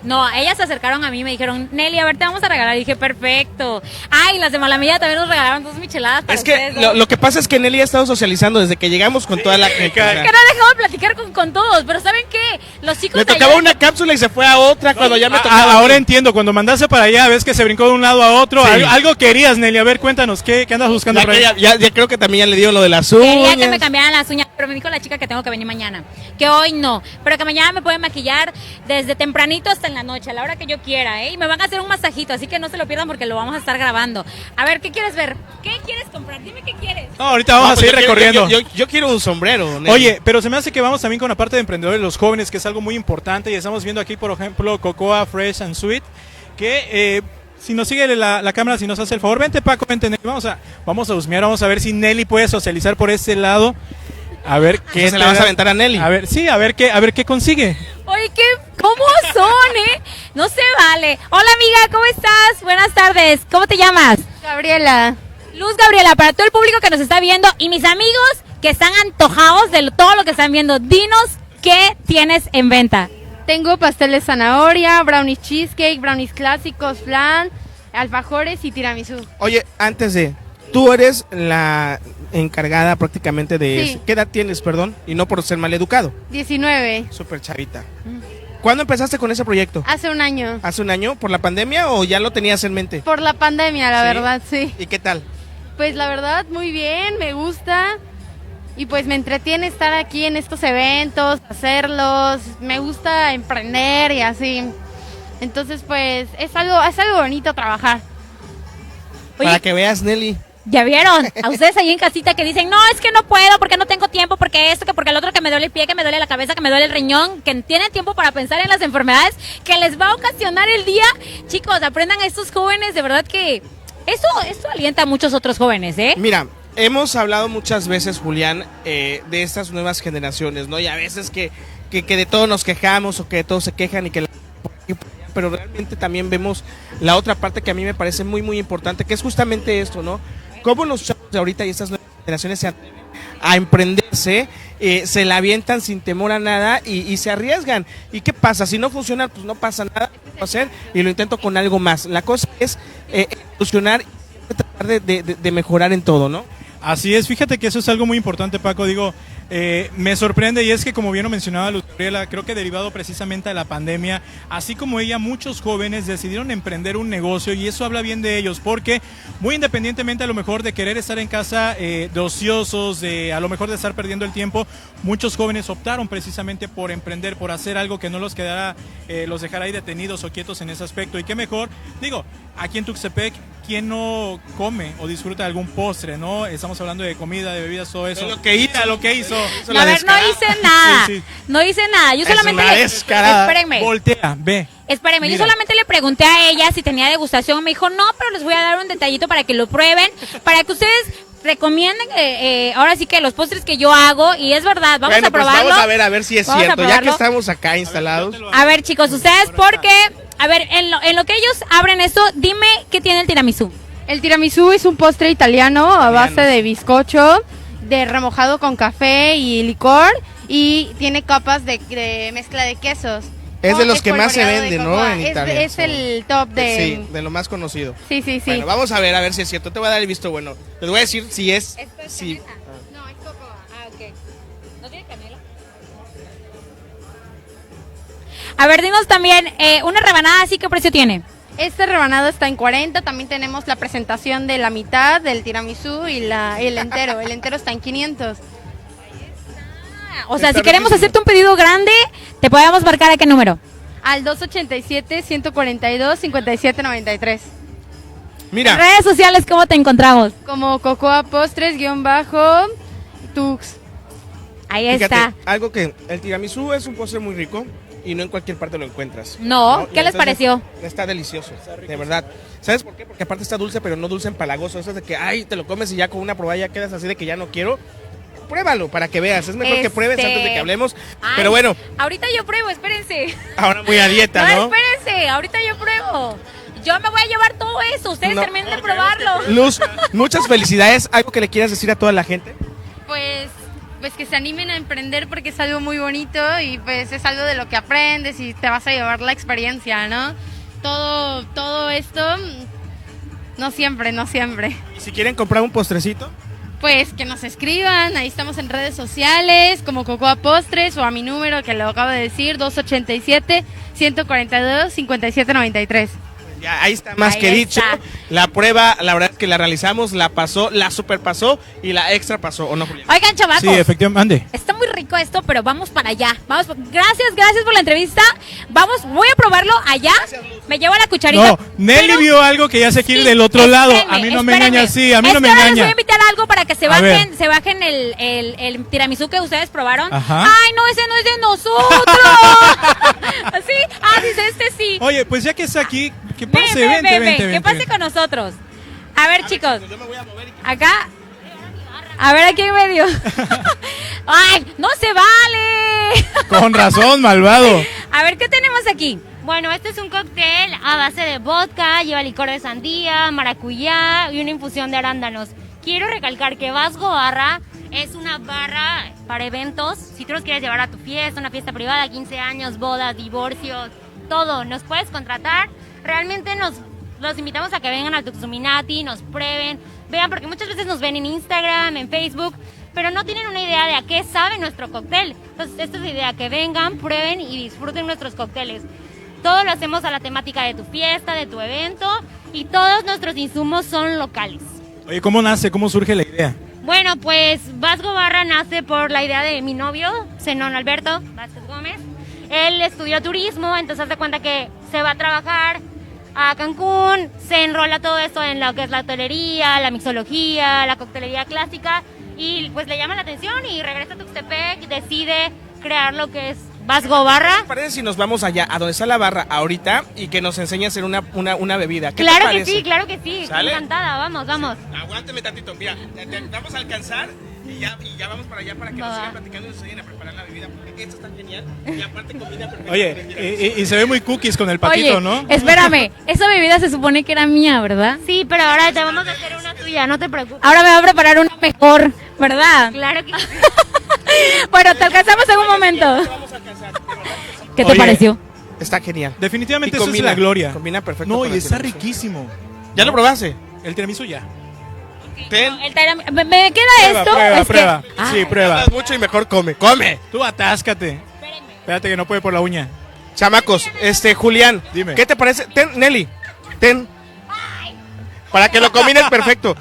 No, ellas se acercaron a mí y me dijeron, Nelly, a ver, te vamos a regalar. Y dije, perfecto. Ay, las de Malamilla también nos regalaron 2 micheladas para Es que ustedes, ¿no? lo que pasa es que Nelly ha estado socializando desde que llegamos con toda la gente. Es que no he dejado de platicar con todos, pero ¿saben qué? Los chicos Le de tocaba allá- una cápsula y se fue a otra cuando ya me tocaba. Ahora entiendo, cuando mandaste para allá, ves que se brincó de un lado a otro. Sí. Algo querías, Nelly. A ver, cuéntanos, ¿qué andas buscando Ya, por ahí? ya creo que también ya le dio lo de las Quería uñas. que me cambiaran las uñas, pero me dijo la chica que tengo que venir mañana. Que hoy no, pero que mañana me pueden maquillar desde tempranito hasta en la noche, a la hora que yo quiera, Y me van a hacer un masajito, así que no se lo pierdan porque lo vamos a estar grabando. A ver, ¿qué quieres ver? ¿Qué quieres comprar? Dime qué quieres. No, ahorita vamos No, a pues seguir yo quiero- recorriendo. Yo quiero un sombrero. Nelly. Oye, pero se me hace que vamos también con la parte de emprendedores, los jóvenes, que es algo muy importante. Y estamos viendo aquí, por ejemplo, Cocoa Fresh and Sweet, que si nos sigue la cámara, si nos hace el favor, vente Paco, vente Nelly, vamos a husmear, vamos a ver si Nelly puede socializar por ese lado. A ver qué se la vas a aventar a Nelly. A ver, sí, a ver qué consigue. Oye, ¿cómo son, No se vale. Hola, amiga, ¿cómo estás? Buenas tardes. ¿Cómo te llamas? Gabriela. Luz Gabriela, para todo el público que nos está viendo y mis amigos que están antojados de todo lo que están viendo, dinos qué tienes en venta. Tengo pastel de zanahoria, brownies cheesecake, brownies clásicos, flan, alfajores y tiramisú. Oye, antes de... Tú eres la encargada prácticamente de Sí. eso. ¿Qué edad tienes, perdón? Y no por ser mal educado. 19. Súper chavita. ¿Cuándo empezaste con ese proyecto? Hace un año. ¿Hace un año? ¿Por la pandemia o ya lo tenías en mente? Por la pandemia, la ¿Sí? verdad, sí. ¿Y qué tal? Pues la verdad, muy bien, me gusta. Y pues me entretiene estar aquí en estos eventos, hacerlos. Me gusta emprender y así. Entonces, pues es algo bonito trabajar. Oye, Para que veas, Nelly. ¿ya vieron? A ustedes ahí en casita que dicen, no, es que no puedo, porque no tengo tiempo, porque esto, que porque el otro, que me duele el pie, que me duele la cabeza, que me duele el riñón, que tienen tiempo para pensar en las enfermedades que les va a ocasionar el día. Chicos, aprendan a estos jóvenes, de verdad que esto alienta a muchos otros jóvenes, Mira, hemos hablado muchas veces, Julián, de estas nuevas generaciones, ¿no? Y a veces que de todo nos quejamos o que de todo se quejan y que... Pero realmente también vemos la otra parte que a mí me parece muy, muy importante, que es justamente esto, ¿no? Cómo los chavos de ahorita y estas nuevas generaciones se atreven a emprenderse, se la avientan sin temor a nada y se arriesgan. ¿Y qué pasa? Si no funciona, pues no pasa nada, lo puedo hacer y lo intento con algo más. La cosa es evolucionar y tratar de mejorar en todo, ¿no? Así es, fíjate que eso es algo muy importante, Paco. Digo, me sorprende, y es que, como bien lo mencionaba Luz Gabriela, creo que derivado precisamente de la pandemia, así como ella, muchos jóvenes decidieron emprender un negocio, y eso habla bien de ellos, porque muy independientemente a lo mejor de querer estar en casa de ociosos, a lo mejor de estar perdiendo el tiempo, muchos jóvenes optaron precisamente por emprender, por hacer algo que no los quedara, los dejara ahí detenidos o quietos en ese aspecto. Y qué mejor, digo, aquí en Tuxtepec ¿quién no come o disfruta de algún postre, no? Estamos hablando de comida, de bebidas, todo eso. Lo que hizo. Lo que hizo. No, a ver, no hice nada. Sí, sí. No hice nada. Yo Es solamente una le... descarada. Espérenme. Voltea, ve. Espérenme, yo Mira. solamente le pregunté a ella si tenía degustación. Me dijo, no, pero les voy a dar un detallito para que lo prueben, para que ustedes recomienden ahora sí que los postres que yo hago. Y es verdad, vamos Bueno, a probarlo. Pues vamos a ver si es Vamos a cierto. Ya que probarlo. estamos acá instalados. A ver, chicos, ustedes, porque... A ver, en lo que ellos abren esto, dime qué tiene el tiramisú. El tiramisú es un postre italiano a base de bizcocho, de remojado con café y licor, y tiene capas de mezcla de quesos. Es de los que más se espolvoreado de vende, ¿no? cocoa. En Italia. Es el top de... Sí, de lo más conocido. Sí, sí, sí. Bueno, vamos a ver si es cierto. Te voy a dar el visto bueno. Les voy a decir si es... Si... No, es cocoa. Ah, ok. ¿No tiene canela? A ver, dinos también, una rebanada así, ¿qué precio tiene? Este rebanado está en 40, también tenemos la presentación de la mitad del tiramisú y el entero. El entero está en 500. O sea, Está si queremos riquísimo. hacerte un pedido grande, te podemos marcar a qué número. Al 287-142-5793. Mira. En redes sociales, ¿cómo te encontramos? Como Cocoa Postres _Tux. Ahí Fíjate, está. algo que el tiramisú es un postre muy rico y no en cualquier parte lo encuentras. No, ¿qué Y les entonces pareció? Está delicioso, de verdad. ¿Sabes por qué? Porque aparte está dulce, pero no dulce empalagoso. Eso es de que, ay, te lo comes y ya con una probada ya quedas así de que ya no quiero. Pruébalo para que veas. Es mejor que pruebes antes de que hablemos. Ay, Pero bueno, Ahorita yo pruebo, espérense. ahora muy a dieta, ¿no? Espérense, ahorita yo pruebo. Yo me voy a llevar todo eso, ustedes No. terminen de probarlo. Luz, muchas felicidades. ¿Algo que le quieras decir a toda la gente? Pues que se animen a emprender porque es algo muy bonito y pues es algo de lo que aprendes y te vas a llevar la experiencia, ¿no? Todo esto, no siempre. Y si quieren comprar un postrecito, Pues que nos escriban, ahí estamos en redes sociales como Cocoa Postres o a mi número que lo acabo de decir, 287-142-5793. ya ahí está más Ahí que dicho. está. La prueba, la verdad es que la realizamos, la pasó, la superpasó y la extra pasó, ¿o no, Julián? Oigan, chavacos. Sí, efectivamente. Está muy rico esto, pero vamos para allá. Gracias por la entrevista. Voy a probarlo allá. Me llevo la cucharita. No, Nelly pero- vio algo que ya se quiere del otro lado. A mí no me engaña así, a mí no me ahora les voy a engaña. invitar algo para que se A ver. bajen el tiramisú que ustedes probaron. Ajá. Ay, no, ese no es de nosotros. ¿Sí? Ah, dice este sí. Oye, pues ya que está aquí, que Ven, pase, ven, vente, ven, vente, ven, vente. que pase con nosotros. A ver, chicos. Acá. A ver, aquí en medio. Ay, no se vale. Con razón, malvado. A ver, ¿qué tenemos aquí? Bueno, este es un cóctel a base de vodka, lleva licor de sandía, maracuyá y una infusión de arándanos. Quiero recalcar que Vasgo Barra es una barra para eventos. Si tú los quieres llevar a tu fiesta, una fiesta privada, 15 años, bodas, divorcios, todo, nos puedes contratar. Realmente los invitamos a que vengan al Tuxuminati, nos prueben, vean, porque muchas veces nos ven en Instagram, en Facebook, pero no tienen una idea de a qué sabe nuestro cóctel. Entonces, esta es la idea, que vengan, prueben y disfruten nuestros cócteles. Todo lo hacemos a la temática de tu fiesta, de tu evento, y todos nuestros insumos son locales. Oye, ¿cómo nace? ¿Cómo surge la idea? Bueno, pues Vasgo Barra nace por la idea de mi novio, Zenón Alberto Vázquez Gómez. Él estudió turismo, entonces hace cuenta que se va a trabajar a Cancún, se enrola todo esto en lo que es la hotelería, la mixología, la coctelería clásica, y pues le llama la atención y regresa a Tuxtepec y decide crear lo que es Vasgo Barra. ¿Qué te parece si nos vamos allá, a donde está la barra ahorita y que nos enseñe a hacer una bebida? ¿Qué te Claro que parece? sí, claro que sí, ¿Sale? encantada, vamos. Aguántame tantito, mira, vamos a alcanzar y ya vamos para allá para que nos sigan platicando y nos enseñen a preparar la bebida, porque esto está genial y aparte combina perfecto. Oye, y se ve muy cookies con el patito, Oye, ¿no? espérame, esa bebida se supone que era mía, ¿verdad? Sí, pero ahora te vamos a hacer una tuya, no te preocupes. Ahora me va a preparar una mejor, ¿verdad? Claro que sí. Bueno, te alcanzamos en un momento. ¿Qué te Oye, pareció? Está genial. Definitivamente Y eso combina, es la gloria. combina perfecto No, con y el está tiramisú. riquísimo. ¿Ya lo probaste? El tiramisú ya. Ten. Me queda esto. es Prueba. que, Sí, prueba. Hablas mucho y mejor come. ¡Come! Tú atáscate. Espérate que no puede por la uña. Chamacos, Julián, Dime. ¿qué te parece? Ten, Nelly, ten. Para que lo combines perfecto.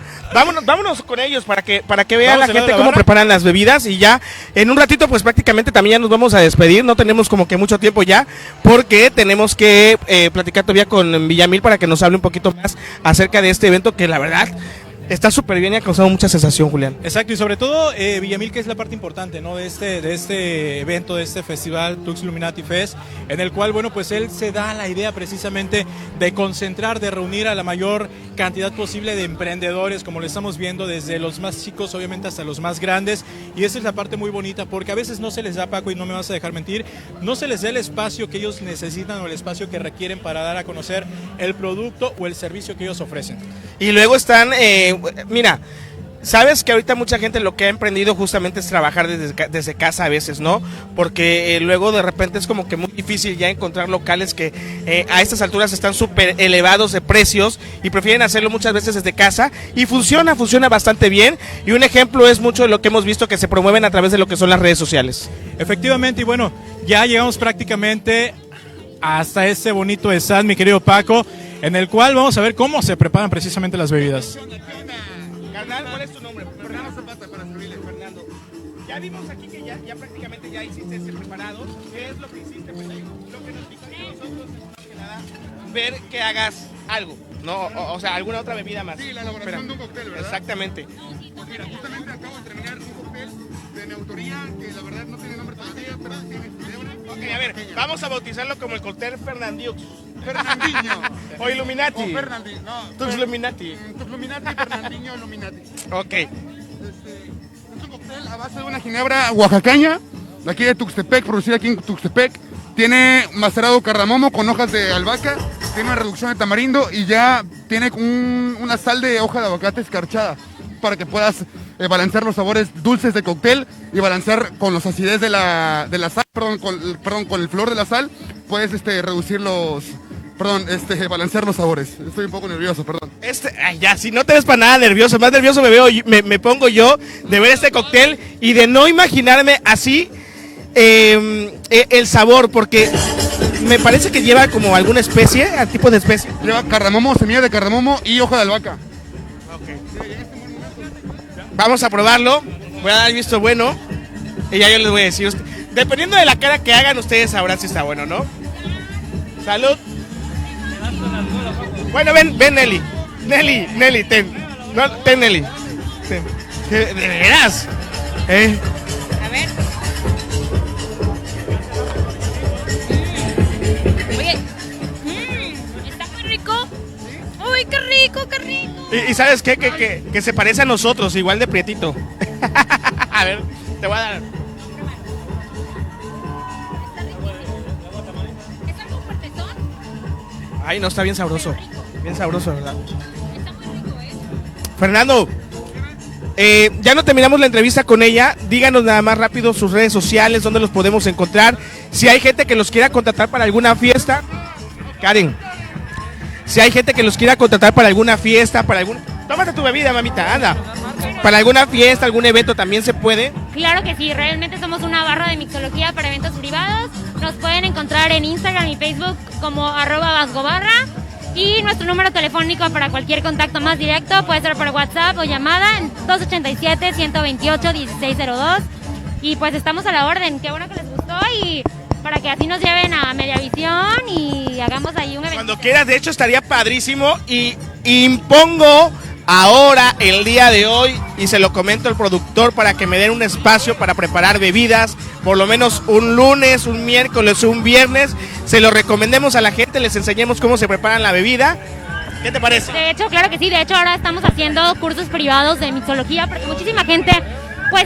vámonos con ellos para que vea Vamos la a gente la cómo barra. preparan las bebidas y ya en un ratito pues prácticamente también ya nos vamos a despedir, no tenemos como que mucho tiempo ya porque tenemos que platicar todavía con Villamil para que nos hable un poquito más acerca de este evento que la verdad está súper bien y ha causado mucha sensación, Julián. Exacto, y sobre todo Villamil, que es la parte importante, ¿no? de este evento, de este festival Tux Illuminati Fest, en el cual, bueno, pues él se da la idea precisamente de concentrar, de reunir a la mayor cantidad posible de emprendedores, como lo estamos viendo, desde los más chicos, obviamente, hasta los más grandes, y esa es la parte muy bonita, porque a veces no se les da, Paco, y no me vas a dejar mentir, no se les da el espacio que ellos necesitan o el espacio que requieren para dar a conocer el producto o el servicio que ellos ofrecen. Y luego están, mira, sabes que ahorita mucha gente lo que ha emprendido justamente es trabajar desde casa a veces, ¿no? Porque luego de repente es como que muy difícil ya encontrar locales que a estas alturas están súper elevados de precios y prefieren hacerlo muchas veces desde casa y funciona bastante bien. Y un ejemplo es mucho de lo que hemos visto que se promueven a través de lo que son las redes sociales. Efectivamente, y bueno, ya llegamos prácticamente hasta este bonito stand, mi querido Paco, en el cual vamos a ver cómo se preparan precisamente las bebidas. Carnal, ¿cuál es tu nombre? Fernando Zapata, para servirle, Fernando. Ya vimos aquí que ya prácticamente ya hiciste este preparado. ¿Qué es lo que hiciste? Pues lo que nos dijo a nosotros es más que nada ver que hagas algo, ¿no? O sea, alguna otra bebida más. Sí, la elaboración de un cóctel, ¿verdad? Exactamente. Pues mira, justamente acabo de terminar un cóctel de mi autoría, que la verdad no tiene nombre todavía, pero tiene culebra. Ok, a ver, vamos a bautizarlo como el cóctel Fernandiux. Fernandinho. O Illuminati. O Fernandinho, no. Tux Illuminati. Tux Illuminati, Fernandinho, Illuminati. Ok. Es un cóctel a base de una ginebra oaxaqueña, de aquí de Tuxtepec, producida aquí en Tuxtepec. Tiene macerado cardamomo con hojas de albahaca, tiene una reducción de tamarindo y ya tiene una sal de hoja de aguacate escarchada para que puedas balancear los sabores dulces de cóctel y balancear con los acidez de la sal, con el flor de la sal, puedes reducir los... balancear los sabores. Estoy un poco nervioso, perdón. Ay, ya, si no te ves para nada nervioso, más nervioso me pongo yo de ver este cóctel y de no imaginarme así el sabor, porque me parece que lleva como alguna especie, tipo de especie. Lleva cardamomo, semilla de cardamomo y hoja de albahaca. Vamos a probarlo, voy a dar el visto bueno y ya yo les voy a decir, dependiendo de la cara que hagan, ustedes sabrán si está bueno, ¿no? Salud. Bueno, ven Nelly. Nelly, ten. No, ten Nelly. Ten. ¿De veras? A ver. Oye, está muy rico. Uy, qué rico, qué rico. ¿Y sabes qué? Que se parece a nosotros, igual de prietito. A ver, te voy a dar. ¿Es algo fuertezón? Ay, no, está bien sabroso. Bien sabroso, ¿verdad? Fernando, ya no terminamos la entrevista con ella. Díganos nada más rápido sus redes sociales, dónde los podemos encontrar. Si hay gente que los quiera contratar para alguna fiesta. Karen, si hay gente que los quiera contratar para alguna fiesta, para algún... Tómate tu bebida, mamita, anda. Para alguna fiesta, algún evento también se puede. Claro que sí, realmente somos una barra de mixología para eventos privados. Nos pueden encontrar en Instagram y Facebook como @vasgobarra. Y nuestro número telefónico para cualquier contacto más directo puede ser por WhatsApp o llamada en 287-128-1602. Y pues estamos a la orden. Qué bueno que les gustó y para que así nos lleven a Mediavisión y hagamos ahí un evento. Cuando quieras, de hecho estaría padrísimo y impongo ahora, el día de hoy, y se lo comento al productor para que me den un espacio para preparar bebidas, por lo menos un lunes, un miércoles, un viernes, se lo recomendemos a la gente, les enseñemos cómo se preparan la bebida. ¿Qué te parece? De hecho, claro que sí, de hecho ahora estamos haciendo cursos privados de mixología porque muchísima gente, pues,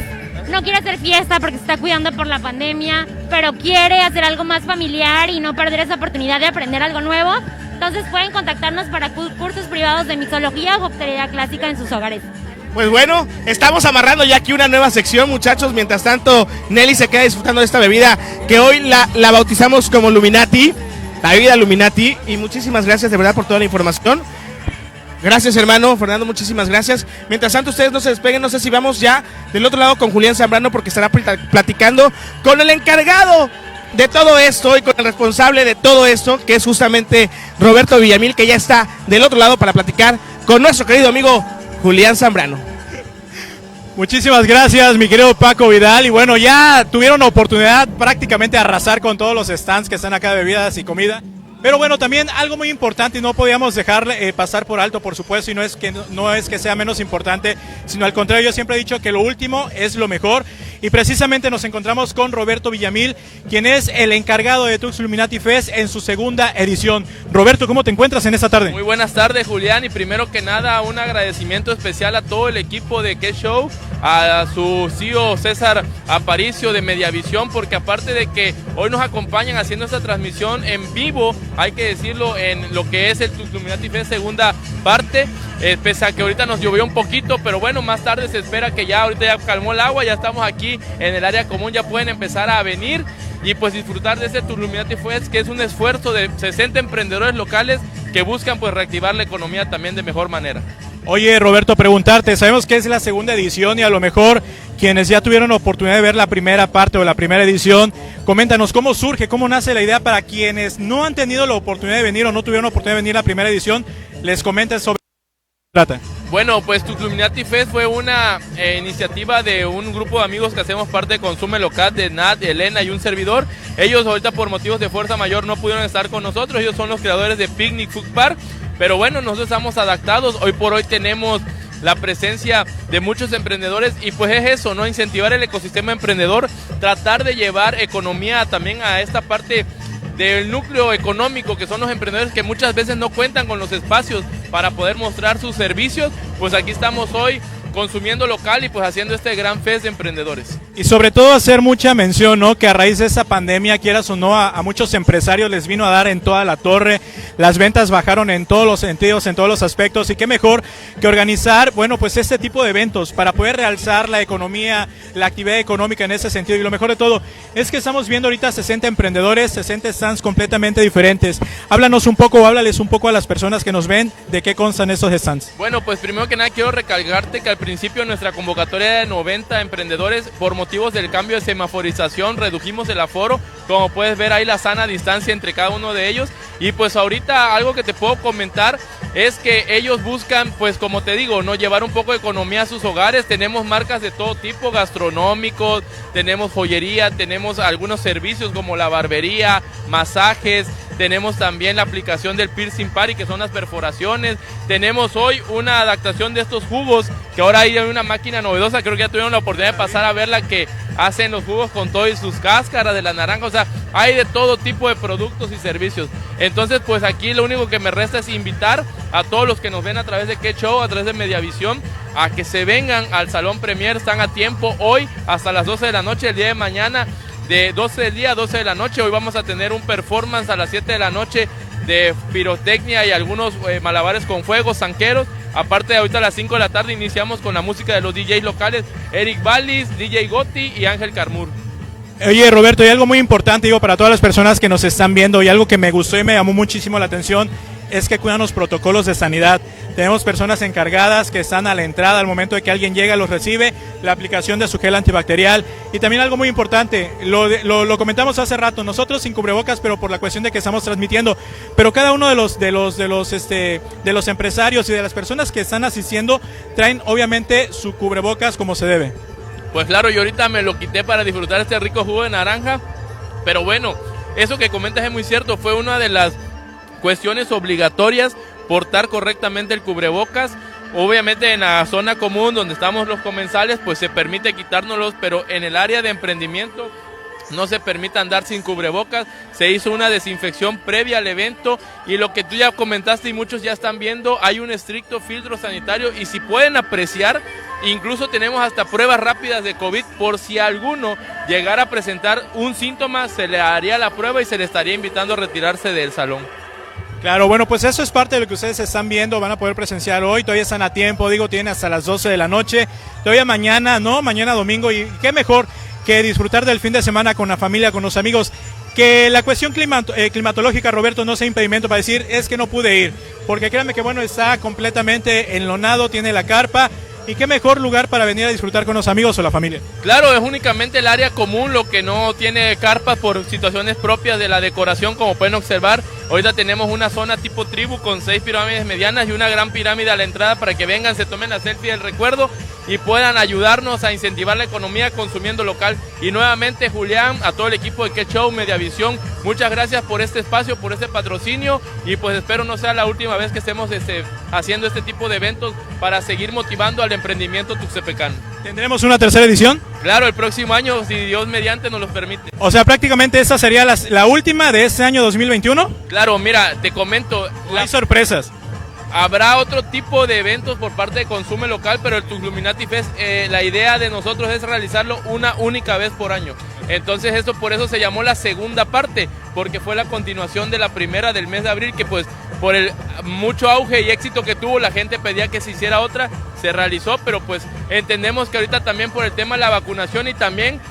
no quiere hacer fiesta porque se está cuidando por la pandemia, pero quiere hacer algo más familiar y no perder esa oportunidad de aprender algo nuevo. Entonces pueden contactarnos para cursos privados de mixología o coctelería clásica en sus hogares. Pues bueno, estamos amarrando ya aquí una nueva sección, muchachos. Mientras tanto, Nelly se queda disfrutando de esta bebida que hoy la bautizamos como Illuminati, la bebida Illuminati. Y muchísimas gracias de verdad por toda la información. Gracias, hermano Fernando, muchísimas gracias. Mientras tanto, ustedes no se despeguen, no sé si vamos ya del otro lado con Julián Zambrano, porque estará platicando con el encargado de todo esto y con el responsable de todo esto, que es justamente Roberto Villamil, que ya está del otro lado para platicar con nuestro querido amigo Julián Zambrano. Muchísimas gracias, mi querido Paco Vidal. Y bueno, ya tuvieron oportunidad prácticamente de arrasar con todos los stands que están acá de bebidas y comida. Pero bueno, también algo muy importante y no podíamos dejarle pasar por alto, por supuesto, y no es que sea menos importante, sino al contrario, yo siempre he dicho que lo último es lo mejor. Y precisamente nos encontramos con Roberto Villamil, quien es el encargado de Tux Illuminati Fest en su segunda edición. Roberto, ¿cómo te encuentras en esta tarde? Muy buenas tardes, Julián, y primero que nada un agradecimiento especial a todo el equipo de Qué Show, a su CEO César Aparicio de Mediavisión, porque aparte de que hoy nos acompañan haciendo esta transmisión en vivo, hay que decirlo, en lo que es el Tux Illuminati Fest segunda parte, pese a que ahorita nos llovió un poquito, pero bueno, más tarde se espera que ya ahorita ya calmó el agua, ya estamos aquí en el área común, ya pueden empezar a venir y pues disfrutar de este Tux Illuminati Fest, que es un esfuerzo de 60 emprendedores locales que buscan pues reactivar la economía también de mejor manera. Oye, Roberto, preguntarte, sabemos que es la segunda edición y a lo mejor quienes ya tuvieron oportunidad de ver la primera parte o la primera edición, coméntanos cómo surge, cómo nace la idea para quienes no han tenido la oportunidad de venir o no tuvieron la oportunidad de venir a la primera edición, les comentes sobre qué trata. Bueno, pues Tux Illuminati Fest fue una iniciativa de un grupo de amigos que hacemos parte de Consume Local, de Nat, Elena y un servidor. Ellos ahorita por motivos de fuerza mayor no pudieron estar con nosotros, ellos son los creadores de Picnic Food Park, pero bueno, nosotros estamos adaptados, hoy por hoy tenemos la presencia de muchos emprendedores y pues es eso, ¿no? Incentivar el ecosistema emprendedor, tratar de llevar economía también a esta parte del núcleo económico que son los emprendedores que muchas veces no cuentan con los espacios para poder mostrar sus servicios, pues aquí estamos hoy consumiendo local y pues haciendo este gran fest de emprendedores. Y sobre todo hacer mucha mención, ¿no? Que a raíz de esa pandemia, quieras o no, a muchos empresarios les vino a dar en toda la torre, las ventas bajaron en todos los sentidos, en todos los aspectos, y qué mejor que organizar, bueno, pues este tipo de eventos para poder realzar la economía, la actividad económica en ese sentido. Y lo mejor de todo es que estamos viendo ahorita 60 emprendedores, 60 stands completamente diferentes. Háblanos un poco, háblales un poco a las personas que nos ven de qué constan estos stands. Bueno, pues primero que nada quiero recalcarte que al principio nuestra convocatoria de 90 emprendedores, por motivos del cambio de semaforización redujimos el aforo, como puedes ver ahí la sana distancia entre cada uno de ellos, y pues ahorita algo que te puedo comentar es que ellos buscan, pues como te digo, no llevar un poco de economía a sus hogares. Tenemos marcas de todo tipo, gastronómicos, tenemos joyería, tenemos algunos servicios como la barbería, masajes, tenemos también la aplicación del Piercing Party, que son las perforaciones. Tenemos hoy una adaptación de estos jugos, que ahora hay una máquina novedosa, creo que ya tuvieron la oportunidad de pasar a ver la que hacen los jugos con todo y sus cáscaras de la naranja, o sea, hay de todo tipo de productos y servicios. Entonces, pues aquí lo único que me resta es invitar a todos los que nos ven a través de Qué Show, a través de Mediavisión, a que se vengan al Salón Premier, están a tiempo hoy hasta las 12 de la noche, el día de mañana, de 12 del día a 12 de la noche. Hoy vamos a tener un performance a las 7 de la noche de pirotecnia y algunos malabares con fuegos, zanqueros. Aparte, ahorita a las 5 de la tarde iniciamos con la música de los DJs locales, Eric Ballis, DJ Gotti y Ángel Carmur. Oye, Roberto, y algo muy importante, digo, para todas las personas que nos están viendo, y algo que me gustó y me llamó muchísimo la atención, es que cuidan los protocolos de sanidad. Tenemos personas encargadas que están a la entrada al momento de que alguien llega, los recibe, la aplicación de su gel antibacterial. Y también algo muy importante, lo comentamos hace rato, nosotros sin cubrebocas, pero por la cuestión de que estamos transmitiendo, pero cada uno de los empresarios y de las personas que están asistiendo traen obviamente su cubrebocas como se debe. Pues claro, yo ahorita me lo quité para disfrutar este rico jugo de naranja, pero bueno, eso que comentas es muy cierto, fue una de las cuestiones obligatorias, portar correctamente el cubrebocas. Obviamente en la zona común donde estamos los comensales pues se permite quitárnoslos, pero en el área de emprendimiento no se permite andar sin cubrebocas. Se hizo una desinfección previa al evento y lo que tú ya comentaste y muchos ya están viendo, hay un estricto filtro sanitario y si pueden apreciar, incluso tenemos hasta pruebas rápidas de COVID por si alguno llegara a presentar un síntoma, se le haría la prueba y se le estaría invitando a retirarse del salón. Claro, bueno, pues eso es parte de lo que ustedes están viendo, van a poder presenciar hoy, todavía están a tiempo, digo, tienen hasta las 12 de la noche, todavía mañana, ¿no? Mañana domingo, y qué mejor que disfrutar del fin de semana con la familia, con los amigos. Que la cuestión climatológica, Roberto, no sea impedimento para decir es que no pude ir, porque créanme que bueno, está completamente enlonado, tiene la carpa, y qué mejor lugar para venir a disfrutar con los amigos o la familia. Claro, es únicamente el área común lo que no tiene carpas por situaciones propias de la decoración, como pueden observar. Ahorita tenemos una zona tipo tribu con 6 pirámides medianas y una gran pirámide a la entrada para que vengan, se tomen la selfie del recuerdo y puedan ayudarnos a incentivar la economía consumiendo local. Y nuevamente, Julián, a todo el equipo de Que-Show, Mediavisión, muchas gracias por este espacio, por este patrocinio, y pues espero no sea la última vez que estemos haciendo este tipo de eventos para seguir motivando al emprendimiento tuxtepecano. ¿Tendremos una tercera edición? Claro, el próximo año, si Dios mediante nos lo permite. O sea, prácticamente esta sería la última de este año 2021. Claro, mira, te comento. Hay sorpresas. Habrá otro tipo de eventos por parte de Consume Local, pero el Tuxluminati Fest, la idea de nosotros es realizarlo una única vez por año. Entonces por eso se llamó la segunda parte, porque fue la continuación de la primera del mes de abril, que pues por el mucho auge y éxito que tuvo, la gente pedía que se hiciera otra, se realizó, pero pues entendemos que ahorita también por el tema de la vacunación y también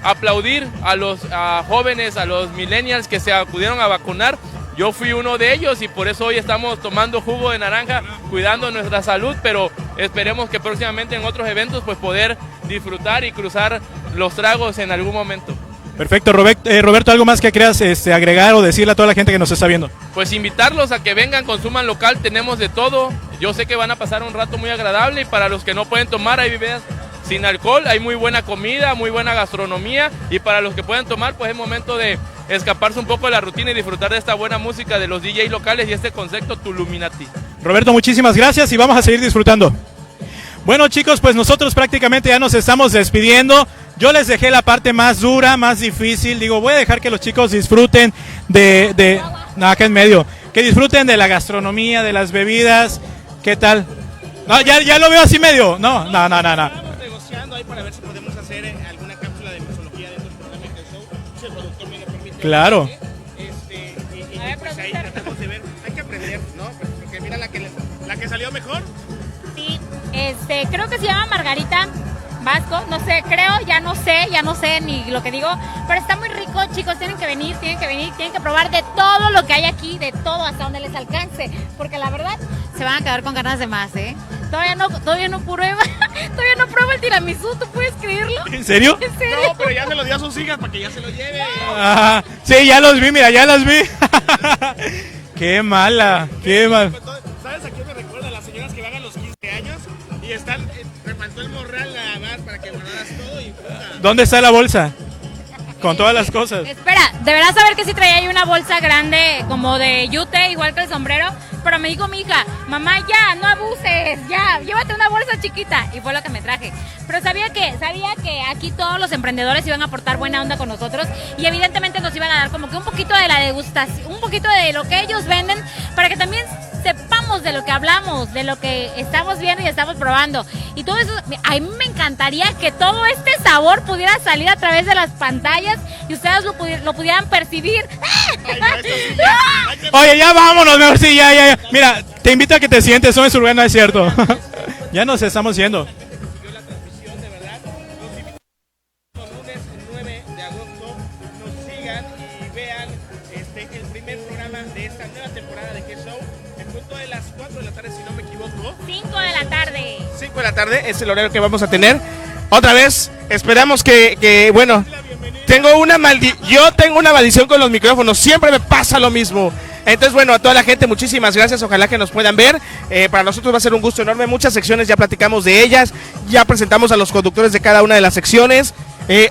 aplaudir a los jóvenes, a los millennials que se acudieron a vacunar. Yo fui uno de ellos y por eso hoy estamos tomando jugo de naranja, cuidando nuestra salud, pero esperemos que próximamente en otros eventos pues poder disfrutar y cruzar los tragos en algún momento. Perfecto, Roberto, ¿algo más que quieras agregar o decirle a toda la gente que nos está viendo? Pues invitarlos a que vengan, consuman local, tenemos de todo. Yo sé que van a pasar un rato muy agradable y para los que no pueden tomar hay bebidas sin alcohol, hay muy buena comida, muy buena gastronomía, y para los que pueden tomar pues es momento de escaparse un poco de la rutina y disfrutar de esta buena música de los DJs locales y este concepto Tuxluminati. Roberto, muchísimas gracias y vamos a seguir disfrutando. Bueno, chicos, pues nosotros prácticamente ya nos estamos despidiendo. Yo les dejé la parte más dura, más difícil. Digo, voy a dejar que los chicos disfruten acá en medio, que disfruten de la gastronomía, de las bebidas. ¿Qué tal? No, ya lo veo así medio. No. Estamos negociando ahí para ver si podemos hacer alguna cápsula de mixología dentro del programa de show, si el productor me lo permite. Claro. Y pues ahí tratamos de ver, hay que aprender, ¿no? Porque mira la que salió mejor. Sí, creo que se llama Margarita Vasco, no sé, creo, ya no sé ni lo que digo, pero está muy rico, chicos, tienen que venir, tienen que probar de todo lo que hay aquí, de todo, hasta donde les alcance, porque la verdad se van a quedar con ganas de más, ¿eh? Todavía no pruebo el tiramisú, ¿tú puedes creerlo? ¿En serio? ¿En serio? No, pero ya se lo dio a sus hijas para que ya se lo lleve. Sí, ya los vi, mira, ya las vi. Qué mala, qué mal. ¿Sabes a quién me recuerda? Las señoras que van a los 15 años y están, te faltó el morral nada más para que guardaras todo y puta. ¿Dónde está la bolsa? Con todas las cosas. Espera, deberás saber que sí traía ahí una bolsa grande como de yute, igual que el sombrero, pero me dijo mi hija, mamá, ya, no abuses, ya, llévate una bolsa chiquita, y fue lo que me traje. Pero sabía que aquí todos los emprendedores iban a aportar buena onda con nosotros y evidentemente nos iban a dar como que un poquito de la degustación, un poquito de lo que ellos venden, para que también sepamos de lo que hablamos, de lo que estamos viendo y estamos probando. Y todo eso, a mí me encantaría que todo este sabor pudiera salir a través de las pantallas y ustedes lo pudieran percibir. Oye, ya vámonos, mejor sí, ya. Mira, te invito a que te sientes, eso es urbano, es cierto. Ya nos estamos yendo. De la tarde es el horario que vamos a tener. Otra vez, esperamos que bueno, yo tengo una maldición con los micrófonos, siempre me pasa lo mismo. Entonces, bueno, a toda la gente, muchísimas gracias, ojalá que nos puedan ver. Para nosotros va a ser un gusto enorme, muchas secciones ya platicamos de ellas, ya presentamos a los conductores de cada una de las secciones.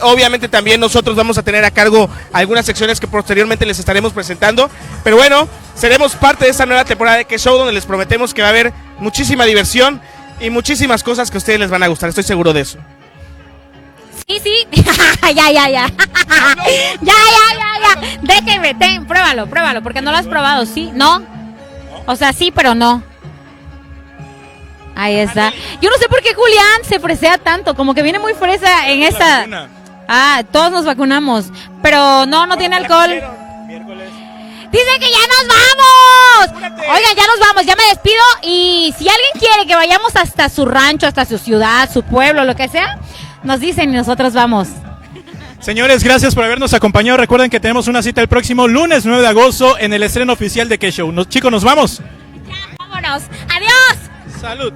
Obviamente también nosotros vamos a tener a cargo algunas secciones que posteriormente les estaremos presentando. Pero bueno, seremos parte de esta nueva temporada de Que-Show, donde les prometemos que va a haber muchísima diversión y muchísimas cosas que a ustedes les van a gustar, estoy seguro de eso. Sí. Ya. Déjenme, pruébalo, porque no lo has probado, ¿sí? ¿No? O sea, sí, pero no. Ahí está. Yo no sé por qué Julián se fresea tanto, como que viene muy fresa en esta. Todos nos vacunamos, pero no tiene alcohol. Dicen que ya nos vamos. Oigan, ya nos vamos, ya me despido. Y si alguien quiere que vayamos hasta su rancho, hasta su ciudad, su pueblo, lo que sea, nos dicen y nosotros vamos. Señores, gracias por habernos acompañado. Recuerden que tenemos una cita el próximo lunes 9 de agosto en el estreno oficial de Que-Show. Chicos, nos vamos. Ya, vámonos. Adiós. Salud.